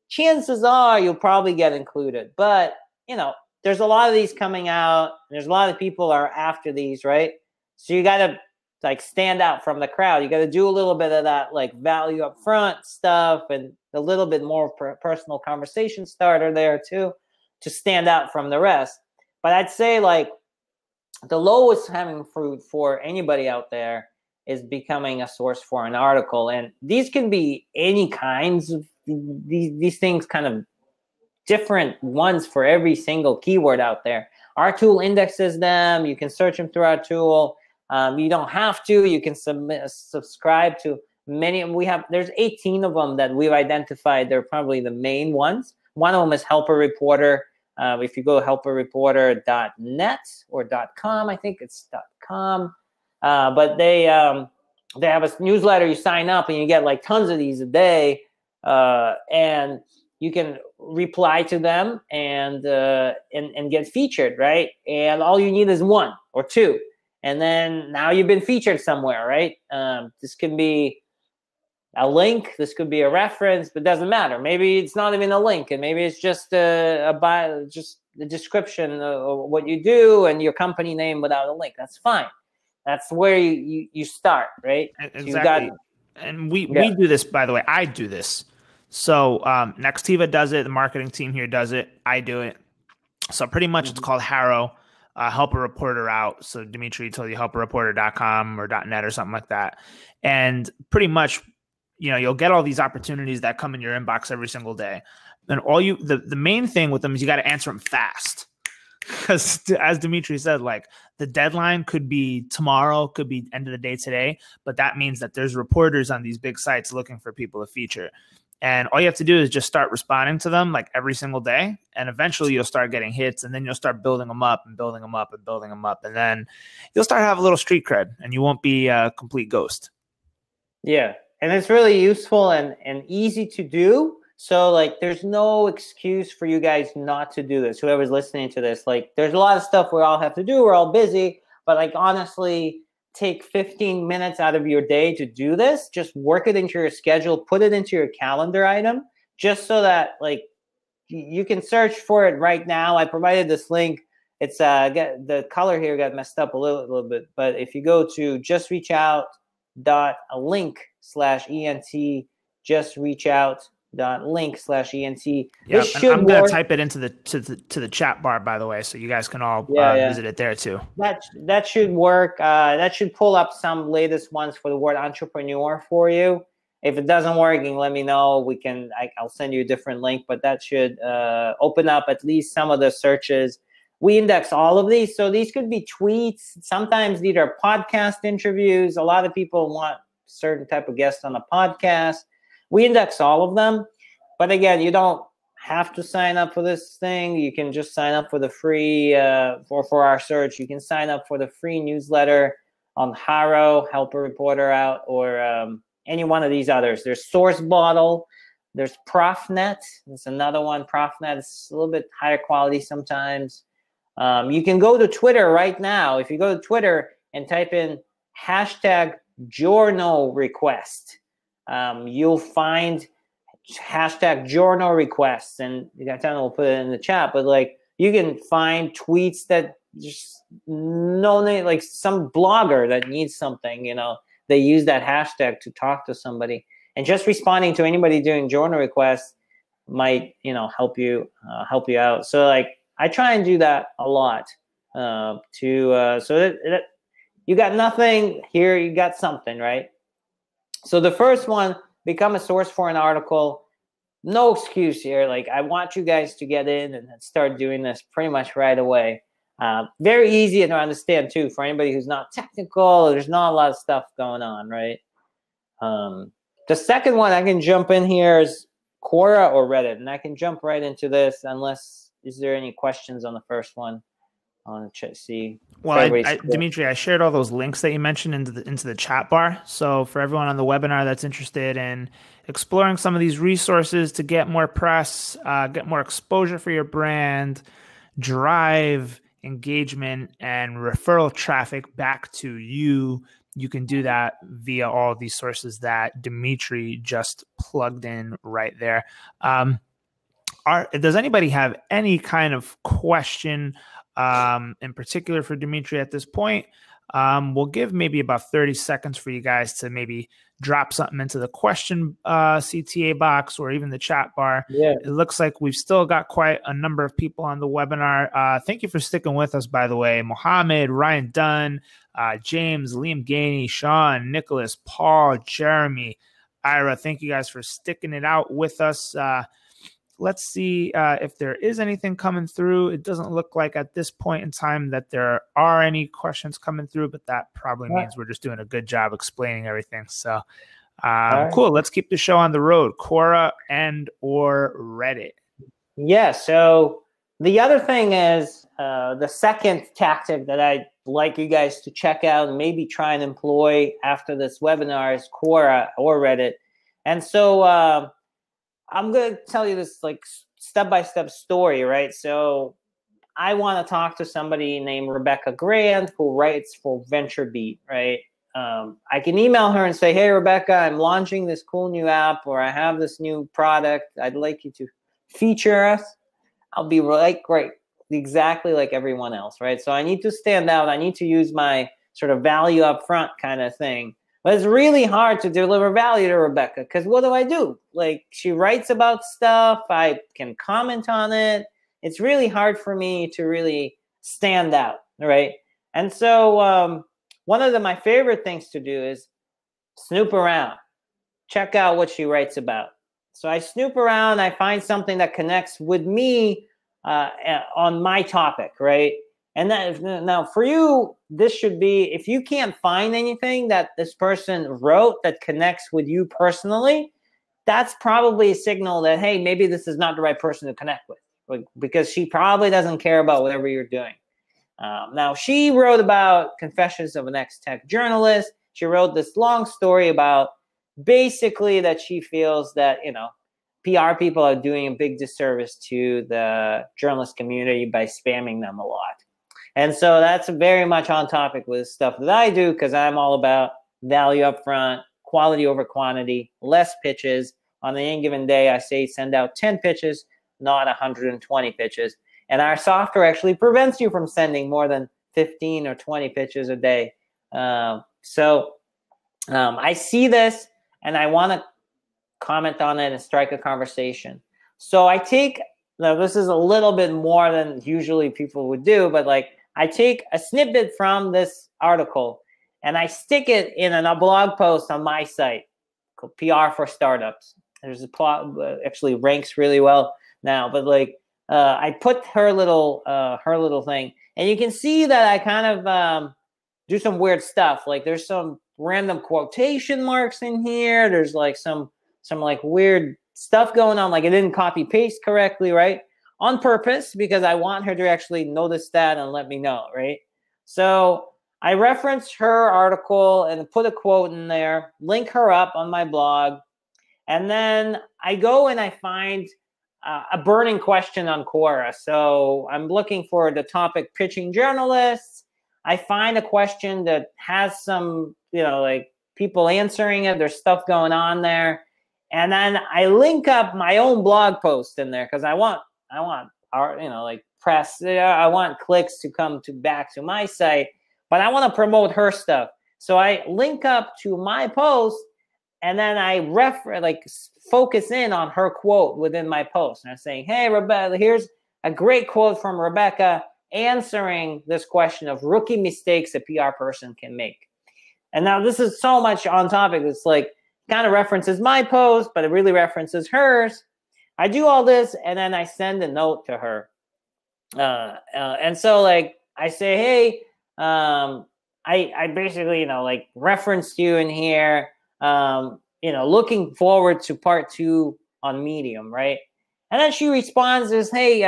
chances are you'll probably get included. But, you know, there's a lot of these coming out. There's a lot of people are after these, right? So you got to like stand out from the crowd. You got to do a little bit of that like value up front stuff and a little bit more personal conversation starter there too to stand out from the rest. But I'd say like the lowest hanging fruit for anybody out there is becoming a source for an article. And these can be any kinds of these things, kind of different ones for every single keyword out there. Our tool indexes them. You can search them through our tool. You don't have to. You can subscribe to many. There's 18 of them that we've identified. They're probably the main ones. One of them is Helper Reporter. If you go to helperreporter.net or .com, I think it's .com. But they have a newsletter. You sign up and you get like tons of these a day, and you can reply to them and get featured, right? And all you need is one or two. And then now you've been featured somewhere, right? This can be a link. This could be a reference, but it doesn't matter. Maybe it's not even a link, and maybe it's just just the description of what you do and your company name without a link. That's fine. That's where you start, right? Exactly. And we do this, by the way. I do this. So Nextiva does it. The marketing team here does it. I do it. So pretty much it's called Harrow. Help a reporter out. So Dmitry told you helpareporter.com or .net or something like that. And pretty much, you know, you'll get all these opportunities that come in your inbox every single day. And the main thing with them is you got to answer them fast. Because as Dmitry said, like the deadline could be tomorrow, could be end of the day today. But that means that there's reporters on these big sites looking for people to feature. And all you have to do is just start responding to them like every single day. And eventually you'll start getting hits, and then you'll start building them up and building them up and building them up. And then you'll start to have a little street cred, and you won't be a complete ghost. Yeah. And it's really useful and easy to do. So like, there's no excuse for you guys not to do this. Whoever's listening to this, like there's a lot of stuff we all have to do. We're all busy, but like, honestly, take 15 minutes out of your day to do this. Just work it into your schedule, put it into your calendar item, just so that like you can search for it right now. I provided this link. It's the color here got messed up a little bit, but if you go to JustReachOut.link/ENT, JustReachOut.link/ENT. Yeah, this should I'm gonna work. type it into the chat bar, by the way, so you guys can all visit it there too. That should work. That should pull up some latest ones for the word entrepreneur for you. If it doesn't work, you can let me know. I'll send you a different link, but that should open up at least some of the searches. We index all of these, so these could be tweets. Sometimes these are podcast interviews. A lot of people want certain type of guests on a podcast. We index all of them, but again, you don't have to sign up for this thing. You can just sign up for the free for our search. You can sign up for the free newsletter on Harrow, Help a Reporter Out, or any one of these others. There's Source Bottle. There's ProfNet. There's another one. ProfNet is a little bit higher quality sometimes. You can go to Twitter right now. If you go to Twitter and type in #journal request, you'll find #journal requests, and we'll put it in the chat, but like you can find tweets that just no name, like some blogger that needs something, you know, they use that hashtag to talk to somebody, and just responding to anybody doing journal requests might, you know, help you out. So like I try and do that a lot so that you got nothing here, you got something, right? So the first one, become a source for an article. No excuse here. Like I want you guys to get in and start doing this pretty much right away. Very easy to understand too for anybody who's not technical. There's not a lot of stuff going on, right? The second one I can jump in here is Quora or Reddit, and I can jump right into this unless, is there any questions on the first one? I want to see. Well, Dmitry, I shared all those links that you mentioned into the chat bar. So for everyone on the webinar that's interested in exploring some of these resources to get more press, get more exposure for your brand, drive engagement and referral traffic back to you, you can do that via all of these sources that Dmitry just plugged in right there. Does anybody have any kind of question in particular for Dmitry at this point? We'll give maybe about 30 seconds for you guys to maybe drop something into the question CTA box or even the chat bar. Yeah. It looks like we've still got quite a number of people on the webinar. Thank you for sticking with us, by the way. Mohammed, Ryan Dunn, James, Liam Gainey, Sean, Nicholas, Paul, Jeremy, Ira, thank you guys for sticking it out with us. Let's see if there is anything coming through. It doesn't look like at this point in time that there are any questions coming through, but that probably means we're just doing a good job explaining everything. So cool. Let's keep the show on the road. Quora and or Reddit. Yeah. So the other thing is the second tactic that I'd like you guys to check out and maybe try and employ after this webinar is Quora or Reddit. And so I'm going to tell you this like step-by-step story, right? So I want to talk to somebody named Rebecca Grant who writes for VentureBeat, right? I can email her and say, hey, Rebecca, I'm launching this cool new app, or I have this new product. I'd like you to feature us. I'll be like, great, exactly like everyone else, right? So I need to stand out. I need to use my sort of value up front kind of thing. But it's really hard to deliver value to Rebecca because what do? Like, she writes about stuff. I can comment on it. It's really hard for me to really stand out, right? And so one of my favorite things to do is snoop around, check out what she writes about. So I snoop around. I find something that connects with me on my topic, right? And now for you, this should be, if you can't find anything that this person wrote that connects with you personally, that's probably a signal that, hey, maybe this is not the right person to connect with, because she probably doesn't care about whatever you're doing. Now, she wrote about Confessions of an Ex-Tech Journalist. She wrote this long story about basically that she feels that, PR people are doing a big disservice to the journalist community by spamming them a lot. And so that's very much on topic with stuff that I do, because I'm all about value up front, quality over quantity, less pitches. On any given day, I say send out 10 pitches, not 120 pitches. And our software actually prevents you from sending more than 15 or 20 pitches a day. So I see this, and I want to comment on it and strike a conversation. So now this is a little bit more than usually people would do, but like, I take a snippet from this article and I stick it in a blog post on my site called PR for Startups. There's a plot actually ranks really well now, but like I put her little thing, and you can see that I kind of do some weird stuff. Like there's some random quotation marks in here. There's like some like weird stuff going on. Like I didn't copy paste correctly, right? On purpose, because I want her to actually notice that and let me know, right? So I referenced her article and put a quote in there, link her up on my blog, and then I go and I find a burning question on Quora. So I'm looking for the topic pitching journalists. I find a question that has some, like people answering it. There's stuff going on there. And then I link up my own blog post in there because I want press. I want clicks to come back to my site, but I want to promote her stuff. So I link up to my post, and then I focus in on her quote within my post. And I'm saying, hey, Rebecca, here's a great quote from Rebecca answering this question of rookie mistakes a PR person can make. And now this is so much on topic. It's like kind of references my post, but it really references hers. I do all this, and then I send a note to her. And so like I say, hey, I basically, referenced you in here, looking forward to part 2 on Medium, right? And then she responds as, hey,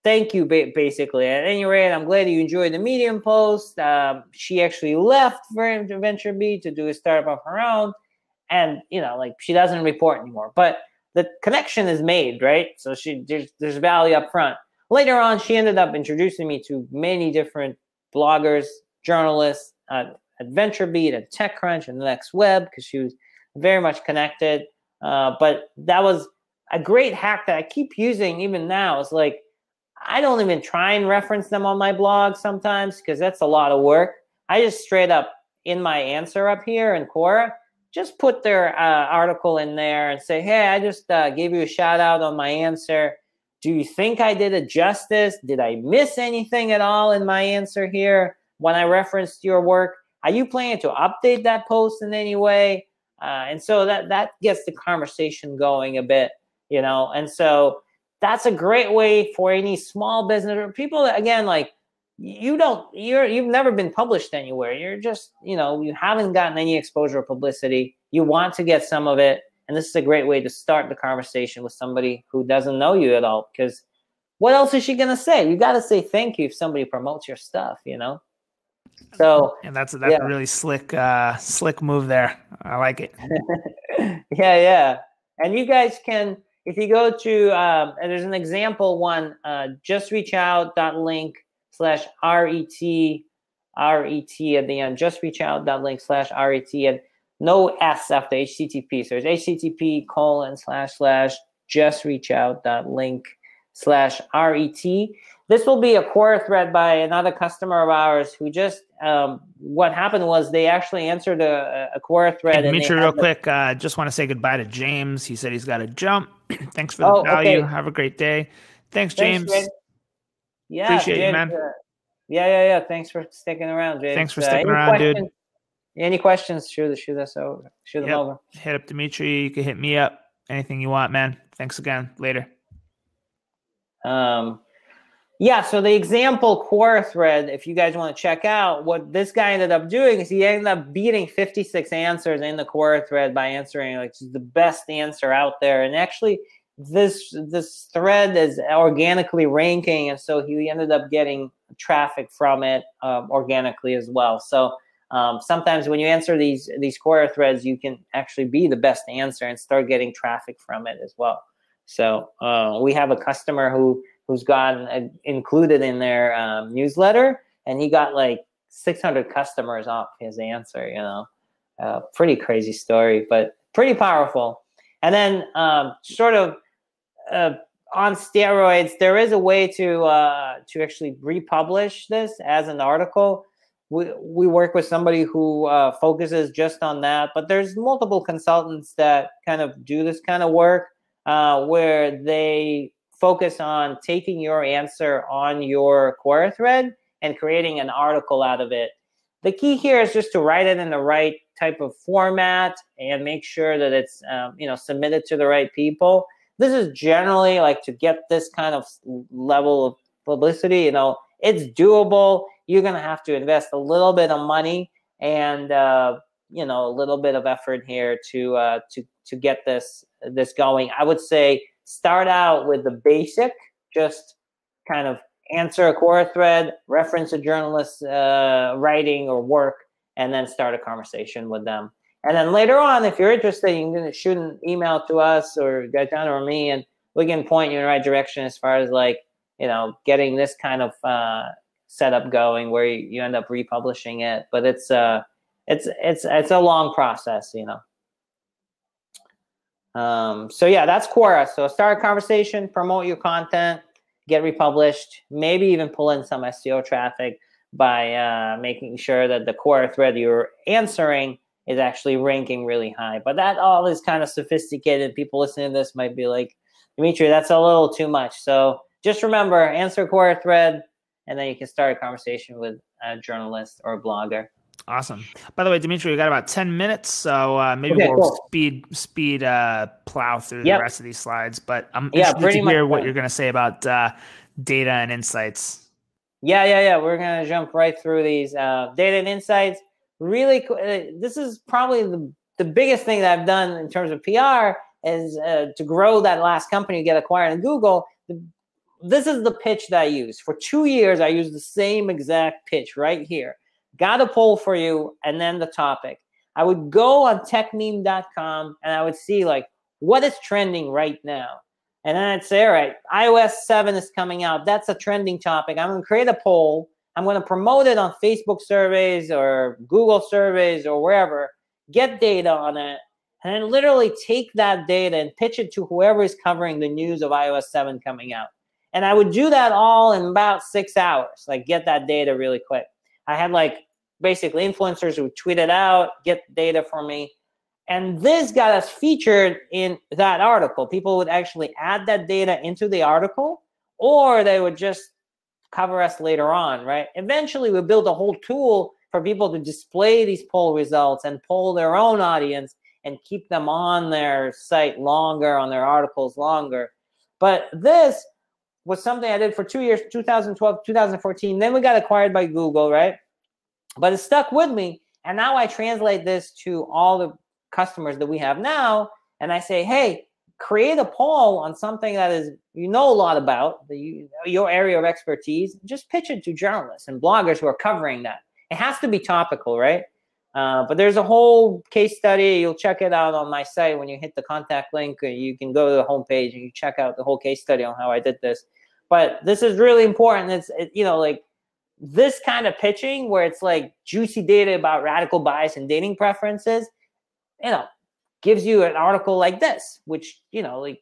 thank you, basically. At any rate, I'm glad you enjoyed the Medium post. She actually left for VentureBeat to do a startup of her own. And, like, she doesn't report anymore. But the connection is made, right? So there's value up front. Later on, she ended up introducing me to many different bloggers, journalists at VentureBeat, at TechCrunch, and the Next Web, because she was very much connected. But that was a great hack that I keep using even now. It's like, I don't even try and reference them on my blog sometimes because that's a lot of work. I just straight up in my answer up here in Quora, just put their article in there and say, hey, I just gave you a shout out on my answer. Do you think I did it justice? Did I miss anything at all in my answer here when I referenced your work? Are you planning to update that post in any way? And so that gets the conversation going a bit, and so that's a great way for any small business or people that, again, like you've never been published anywhere. You're just, you haven't gotten any exposure or publicity. You want to get some of it. And this is a great way to start the conversation with somebody who doesn't know you at all, because what else is she going to say? You got to say thank you if somebody promotes your stuff, So, and that's a really slick move there. I like it. Yeah. And you guys can, if you go to, there's an example one, JustReachOut.link/RET at the end, JustReachOut.link/RET, and no S after HTTP. So it's http://JustReachOut.link/RET. This will be a Quora thread by another customer of ours who just, what happened was they actually answered a Quora thread. Hey, Dmitry, real quick, just want to say goodbye to James. He said he's got to jump. Thanks for the value. Okay. Have a great day. Thanks, James. Yeah, appreciate you, man. Yeah. Thanks for sticking around, James. Thanks for sticking around, dude. Any questions? Shoot us over. Shoot them over. Hit up Dmitry. You can hit me up. Anything you want, man. Thanks again. Later. Yeah, so the example Quora thread, if you guys want to check out, what this guy ended up doing is he ended up beating 56 answers in the Quora thread by answering like the best answer out there. And actually, this thread is organically ranking, and so he ended up getting traffic from it organically as well. So sometimes when you answer these Quora threads, you can actually be the best answer and start getting traffic from it as well. So we have a customer who's gotten included in their newsletter, and he got like 600 customers off his answer, pretty crazy story, but pretty powerful. And then sort of on steroids, there is a way to actually republish this as an article. We work with somebody who focuses just on that, but there's multiple consultants that kind of do this kind of work where they focus on taking your answer on your Quora thread and creating an article out of it. The key here is just to write it in the right type of format and make sure that it's submitted to the right people. This is generally like to get this kind of level of publicity. It's doable. You're gonna have to invest a little bit of money and a little bit of effort here to get this going. I would say start out with the basic, just kind of answer a Quora thread, reference a journalist's writing or work, and then start a conversation with them. And then later on, if you're interested, you can shoot an email to us or Gaetano or me, and we can point you in the right direction as far as getting this kind of setup going where you end up republishing it. But it's a long process, So yeah, that's Quora. So start a conversation, promote your content, get republished, maybe even pull in some SEO traffic by making sure that the Quora thread you're answering is actually ranking really high. But that all is kind of sophisticated. People listening to this might be like, Dmitry, that's a little too much. So just remember, answer a Quora thread, and then you can start a conversation with a journalist or a blogger. Awesome. By the way, Dmitry, we got about 10 minutes, so maybe we'll speed plow through the rest of these slides. But I'm interested to hear what you're going to say about data and insights. Yeah. We're going to jump right through these data and insights. Really, this is probably the biggest thing that I've done in terms of PR is to grow that last company to get acquired in Google. this is the pitch that I use. For 2 years, I used the same exact pitch right here. Got a poll for you, and then the topic. I would go on techmeme.com, and I would see like what is trending right now. And then I'd say, all right, iOS 7 is coming out. That's a trending topic. I'm going to create a poll. I'm going to promote it on Facebook surveys or Google surveys or wherever, get data on it, and then literally take that data and pitch it to whoever is covering the news of iOS 7 coming out. And I would do that all in about 6 hours, like get that data really quick. I had like basically influencers who tweet it out, get data for me. And this got us featured in that article. People would actually add that data into the article, or they would just cover us later on, right? Eventually, we built a whole tool for people to display these poll results and poll their own audience and keep them on their site longer, on their articles longer. But this was something I did for 2 years, 2012, 2014. Then we got acquired by Google, right? But it stuck with me. And now I translate this to all the customers that we have now, and I say, hey, create a poll on something that is a lot about, your area of expertise. Just pitch it to journalists and bloggers who are covering that. It has to be topical, right? But there's a whole case study. You'll check it out on my site when you hit the contact link. You can go to the homepage and you check out the whole case study on how I did this. But this is really important. It's like this kind of pitching where it's like juicy data about radical bias and dating preferences, gives you an article like this, which, like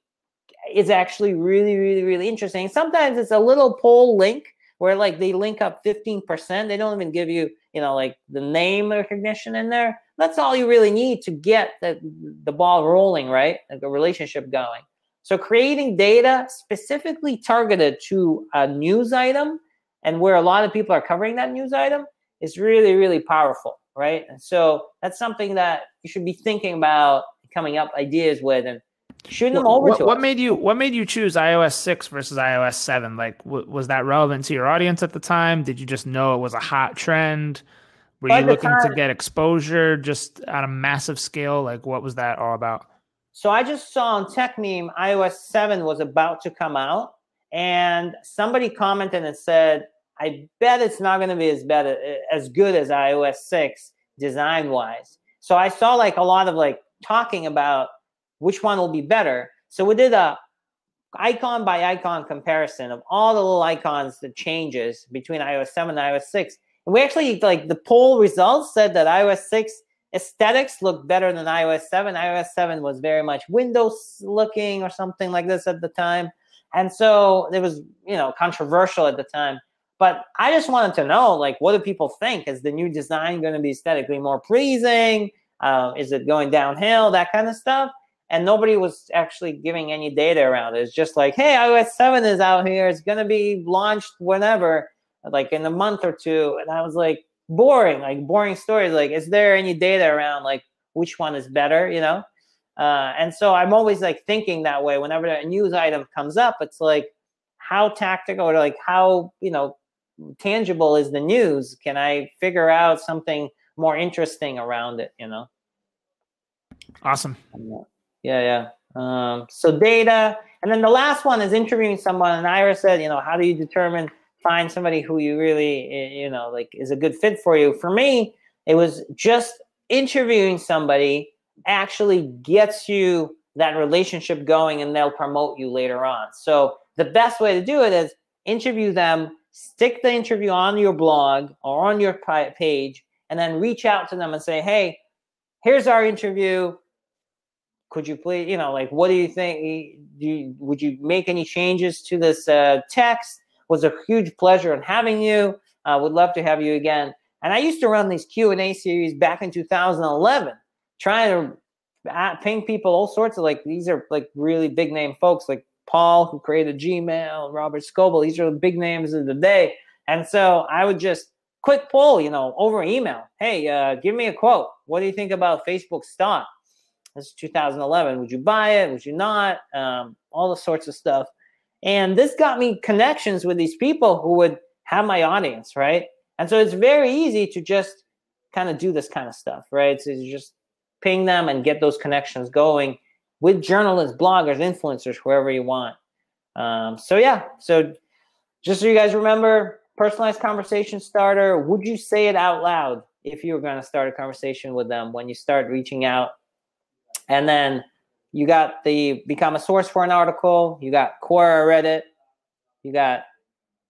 is actually really, really, really interesting. Sometimes it's a little poll link where like they link up 15%. They don't even give you, like the name recognition in there. That's all you really need to get the ball rolling, right? Like a relationship going. So creating data specifically targeted to a news item and where a lot of people are covering that news item is really, really powerful, right? And so that's something that you should be thinking about coming up ideas with and shooting them over to us. What made you choose iOS 6 versus iOS 7? Like, was that relevant to your audience at the time? Did you just know it was a hot trend? Were you looking to get exposure just on a massive scale? Like, what was that all about? So I just saw on TechMeme iOS 7 was about to come out, and somebody commented and said, I bet it's not going to be as good as iOS 6 design-wise. So I saw like a lot of like talking about which one will be better. So we did a icon by icon comparison of all the little icons, the changes between iOS 7 and iOS 6. And we actually, like, the poll results said that iOS 6 aesthetics looked better than iOS 7. iOS 7 was very much Windows looking or something like this at the time. And so it was, controversial at the time. But I just wanted to know, like, what do people think? Is the new design going to be aesthetically more pleasing? Is it going downhill? That kind of stuff. And nobody was actually giving any data around it. It's just like, hey, iOS 7 is out here. It's going to be launched whenever, like in a month or two. And I was like, boring stories. Like, is there any data around like which one is better, And so I'm always like thinking that way. Whenever a news item comes up, it's like, how tactical or like how, tangible is the news? Can I figure out something more interesting around it, Awesome. Yeah. So data. And then the last one is interviewing someone. And Ira said, how do you find somebody who you really, like is a good fit for you? For me, it was just interviewing somebody actually gets you that relationship going and they'll promote you later on. So the best way to do it is interview them, stick the interview on your blog or on your page, and then reach out to them and say, hey, here's our interview. Could you please, like, what do you think? Would you make any changes to this text? Was a huge pleasure in having you. Would love to have you again. And I used to run these Q&A series back in 2011, trying to ping people all sorts of, like, these are like really big name folks like Paul, who created Gmail, Robert Scoble. These are the big names of the day. And so I would just quick poll, over email. Hey, give me a quote. What do you think about Facebook stock? This is 2011. Would you buy it? Would you not? All the sorts of stuff. And this got me connections with these people who would have my audience, right? And so it's very easy to just kind of do this kind of stuff, right? So you just ping them and get those connections going with journalists, bloggers, influencers, whoever you want. So yeah, so just so you guys remember, personalized conversation starter. Would you say it out loud if you were going to start a conversation with them when you start reaching out? And then you got the become a source for an article. You got Quora Reddit. You got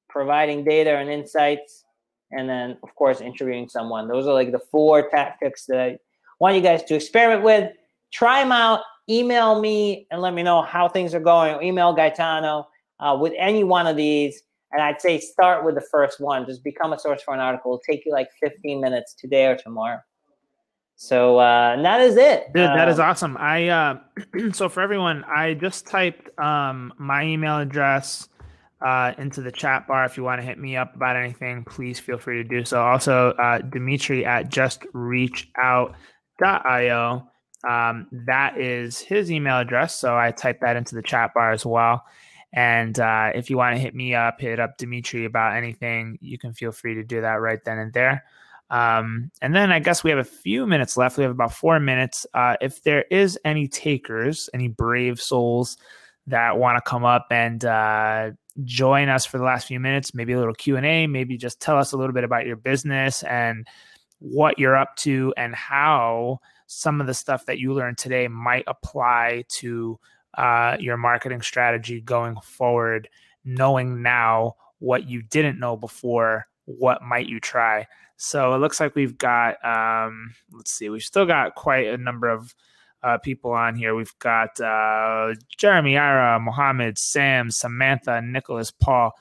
providing data and insights. And then, of course, interviewing someone. Those are like the 4 tactics that I want you guys to experiment with. Try them out. Email me and let me know how things are going. Email Gaetano with any one of these. And I'd say start with the first one. Just become a source for an article. It'll take you like 15 minutes today or tomorrow. So and that is it. Dude, that is awesome. So for everyone, I just typed my email address into the chat bar. If you want to hit me up about anything, please feel free to do so. Also, Dmitry at JustReachOut.io. That is his email address. So I typed that into the chat bar as well. And if you want to hit me up, hit up Dmitry about anything, you can feel free to do that right then and there. And then I guess we have a few minutes left. We have about 4 minutes. If there is any takers, any brave souls that want to come up and join us for the last few minutes, maybe a little Q&A, maybe just tell us a little bit about your business and what you're up to and how some of the stuff that you learned today might apply to your marketing strategy going forward, knowing now what you didn't know before, what might you try? So it looks like we've got, let's see, we've still got quite a number of people on here. We've got Jeremy, Ira, Mohammed, Sam, Samantha, Nicholas, Paul,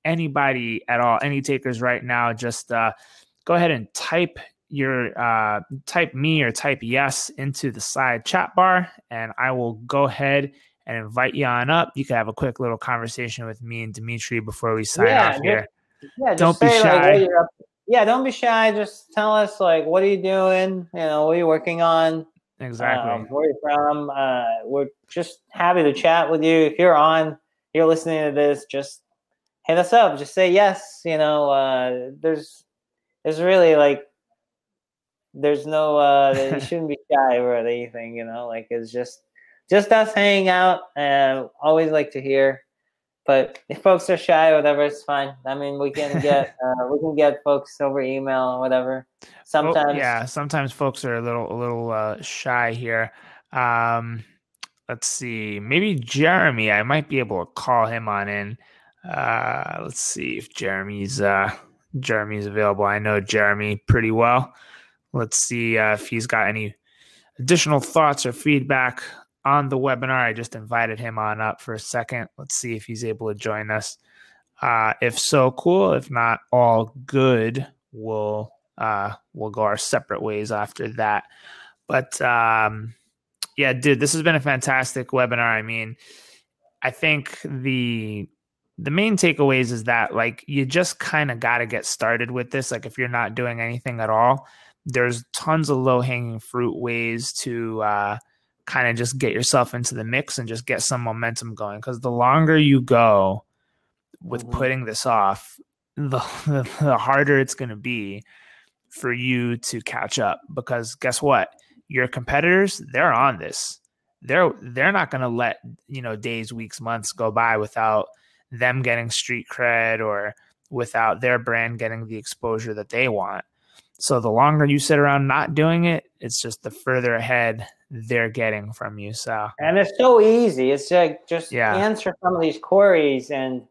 anybody at all, any takers right now, just go ahead and type me or type yes into the side chat bar, and I will go ahead and invite you on up. You can have a quick little conversation with me and Dmitry before we sign off here. Don't be shy. Like, don't be shy. Just tell us, like, what are you doing? You know, what are you working on? Exactly. Where are you from? We're just happy to chat with you. If you're listening to this, just hit us up. Just say yes. You know, there's really like, there's no, you shouldn't be shy or anything, you know, like it's just us hanging out, and always like to hear. But if folks are shy or whatever, it's fine. I mean, we can get folks over email or whatever. Sometimes, sometimes folks are a little shy here. Let's see, maybe Jeremy. I might be able to call him on in. Let's see if Jeremy's available. I know Jeremy pretty well. Let's see if he's got any additional thoughts or feedback on the webinar. I just invited him on up for a second. Let's see if he's able to join us. If so, cool. If not, all good. We'll go our separate ways after that. But yeah, dude, this has been a fantastic webinar. I mean, I think the main takeaways is that, like, you just kind of got to get started with this. Like, if you're not doing anything at all, there's tons of low-hanging fruit ways to kind of just get yourself into the mix and just get some momentum going. Because the longer you go with putting this off, the harder it's going to be for you to catch up. Because guess what? Your competitors, they're on this. They're not going to let, you know, days, weeks, months go by without them getting street cred or without their brand getting the exposure that they want. So the longer you sit around not doing it, it's just the further ahead they're getting from you. So, and it's so easy. It's like just answer some of these queries, and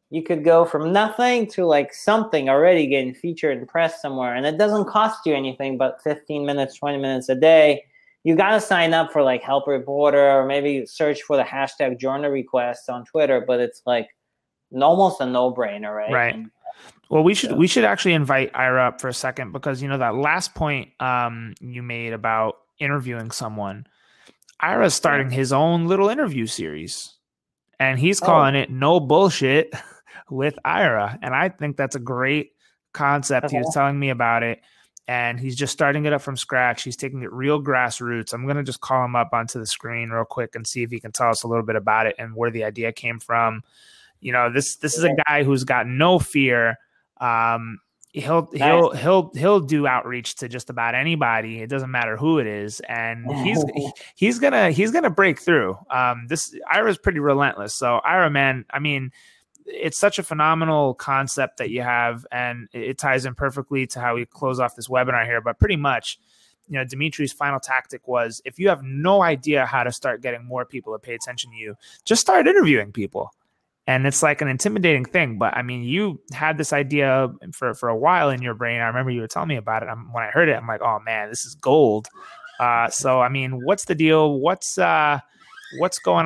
you could go from nothing to like something already getting featured and press somewhere. And it doesn't cost you anything but 15 minutes, 20 minutes a day. You got to sign up for like Help Reporter, or maybe search for the hashtag journal request on Twitter. But it's like almost a no-brainer, right? Right. And, well, we should actually invite Ira up for a second, because, you know, that last point you made about interviewing someone, Ira's starting his own little interview series, and he's calling it No Bullshit with Ira. And I think that's a great concept. He was telling me about it, and he's just starting it up from scratch. He's taking it real grassroots. I'm going to just call him up onto the screen real quick and see if he can tell us a little bit about it and where the idea came from. You know, this is a guy who's got no fear. he'll do outreach to just about anybody. It doesn't matter who it is, and he's gonna break through. This Ira's pretty relentless. So Ira, man, I mean, it's such a phenomenal concept that you have, and it ties in perfectly to how we close off this webinar here. But pretty much, you know, Dmitry's final tactic was, if you have no idea how to start getting more people to pay attention to you, just start interviewing people. And it's like an intimidating thing, but I mean, you had this idea for a while in your brain. I remember you were telling me about it. When I heard it, I'm like, oh man, this is gold. So I mean, what's the deal? What's going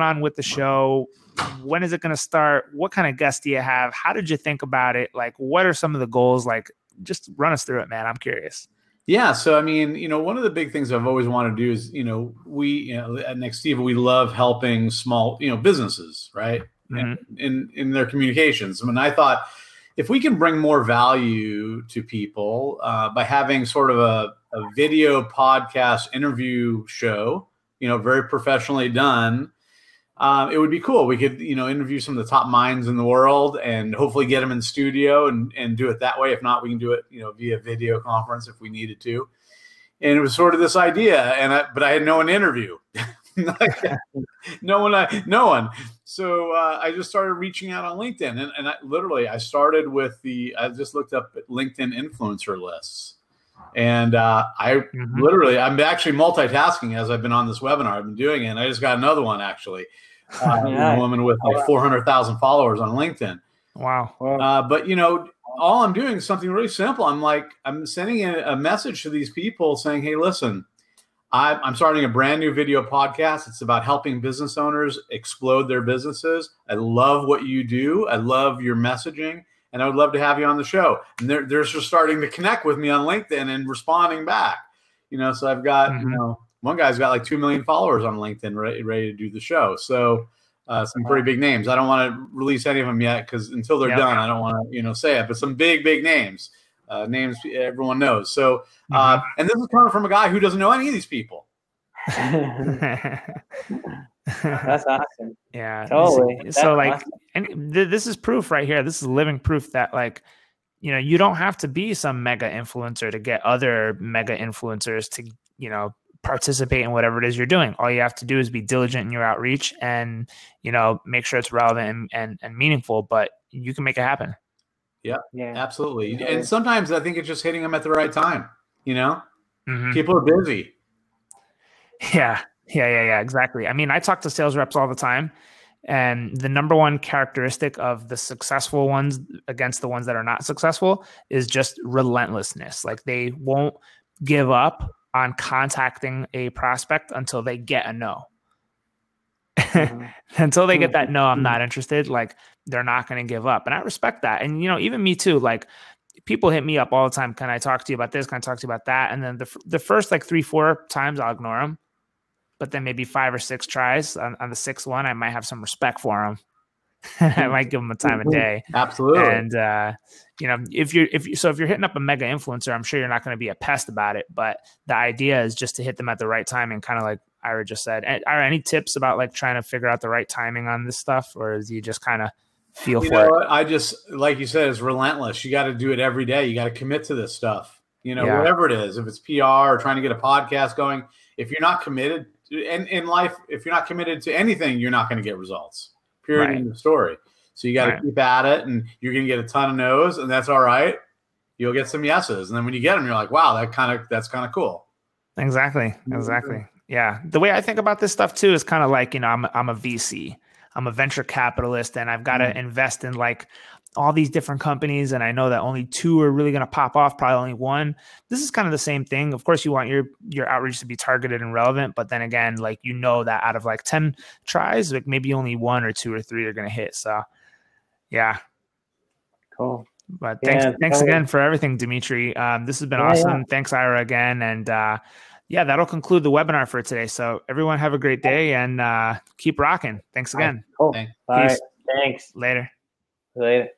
on with the show? When is it going to start? What kind of guests do you have? How did you think about it? Like, what are some of the goals? Like, just run us through it, man. I'm curious. Yeah. So, I mean, you know, one of the big things I've always wanted to do is, you know, at Nextiva, we love helping small, you know, businesses, right? In their communications. I mean, I thought, if we can bring more value to people by having sort of a video podcast interview show, you know, very professionally done, it would be cool. We could, you know, interview some of the top minds in the world and hopefully get them in the studio and do it that way. If not, we can do it, you know, via video conference if we needed to. And it was sort of this idea, but I had no one to interview. No one. So I just started reaching out on LinkedIn, and I started with I just looked up at LinkedIn influencer lists, and I'm actually multitasking as I've been on this webinar. I've been doing it, and I just got another one actually, a woman with like 400,000 followers on LinkedIn. Wow. But you know, all I'm doing is something really simple. I'm sending a message to these people saying, hey, listen, I'm starting a brand new video podcast. It's about helping business owners explode their businesses. I love what you do. I love your messaging, and I would love to have you on the show. And they're just starting to connect with me on LinkedIn and responding back. You know, so I've got, you know, one guy's got like 2 million followers on LinkedIn ready to do the show. So some pretty big names. I don't want to release any of them yet because until they're done, I don't want to, you know, say it. But some big names. Names everyone knows. So, and this is coming from a guy who doesn't know any of these people. That's awesome. Yeah. Totally. So like, and this is proof right here. This is living proof that, like, you know, you don't have to be some mega influencer to get other mega influencers to, you know, participate in whatever it is you're doing. All you have to do is be diligent in your outreach and, you know, make sure it's relevant and meaningful, but you can make it happen. Yeah, absolutely. And sometimes I think it's just hitting them at the right time. You know, people are busy. Yeah, exactly. I mean, I talk to sales reps all the time, and the number one characteristic of the successful ones against the ones that are not successful is just relentlessness. Like, they won't give up on contacting a prospect until they get a no. Until they get that no, I'm not interested, like, they're not going to give up. And I respect that. And, you know, even me too, like, people hit me up all the time. Can I talk to you about this? Can I talk to you about that? And then the first like 3-4 times I'll ignore them. But then maybe 5 or 6 tries on the 6th one, I might have some respect for them. I might give them a time of day. Absolutely. And, you know, if you're hitting up a mega influencer, I'm sure you're not going to be a pest about it. But the idea is just to hit them at the right time, and kind of like Ira just said. Ira, any tips about like trying to figure out the right timing on this stuff, or is you just kind of feel for it? I just, like you said, it's relentless. You got to do it every day. You got to commit to this stuff. You know, whatever it is, if it's PR or trying to get a podcast going, if you're not committed in life, if you're not committed to anything, you're not going to get results. Period. End of story. So you got to keep at it, and you're going to get a ton of no's, and that's all right. You'll get some yeses, and then when you get them, you're like, wow, that's kind of cool. Exactly. Yeah. The way I think about this stuff too is kind of like, you know, I'm a VC, I'm a venture capitalist, and I've got to invest in like all these different companies. And I know that only 2 are really going to pop off, probably only 1. This is kind of the same thing. Of course, you want your outreach to be targeted and relevant, but then again, like, you know that out of like 10 tries, like maybe only 1 or 2 or 3 are going to hit. So yeah. Cool. But thanks again for everything, Dmitry. This has been awesome. Yeah. Thanks, Ira, again. And that'll conclude the webinar for today. So everyone have a great day, and keep rocking. Thanks again. Cool. Thanks. All right. Thanks. Later. Later.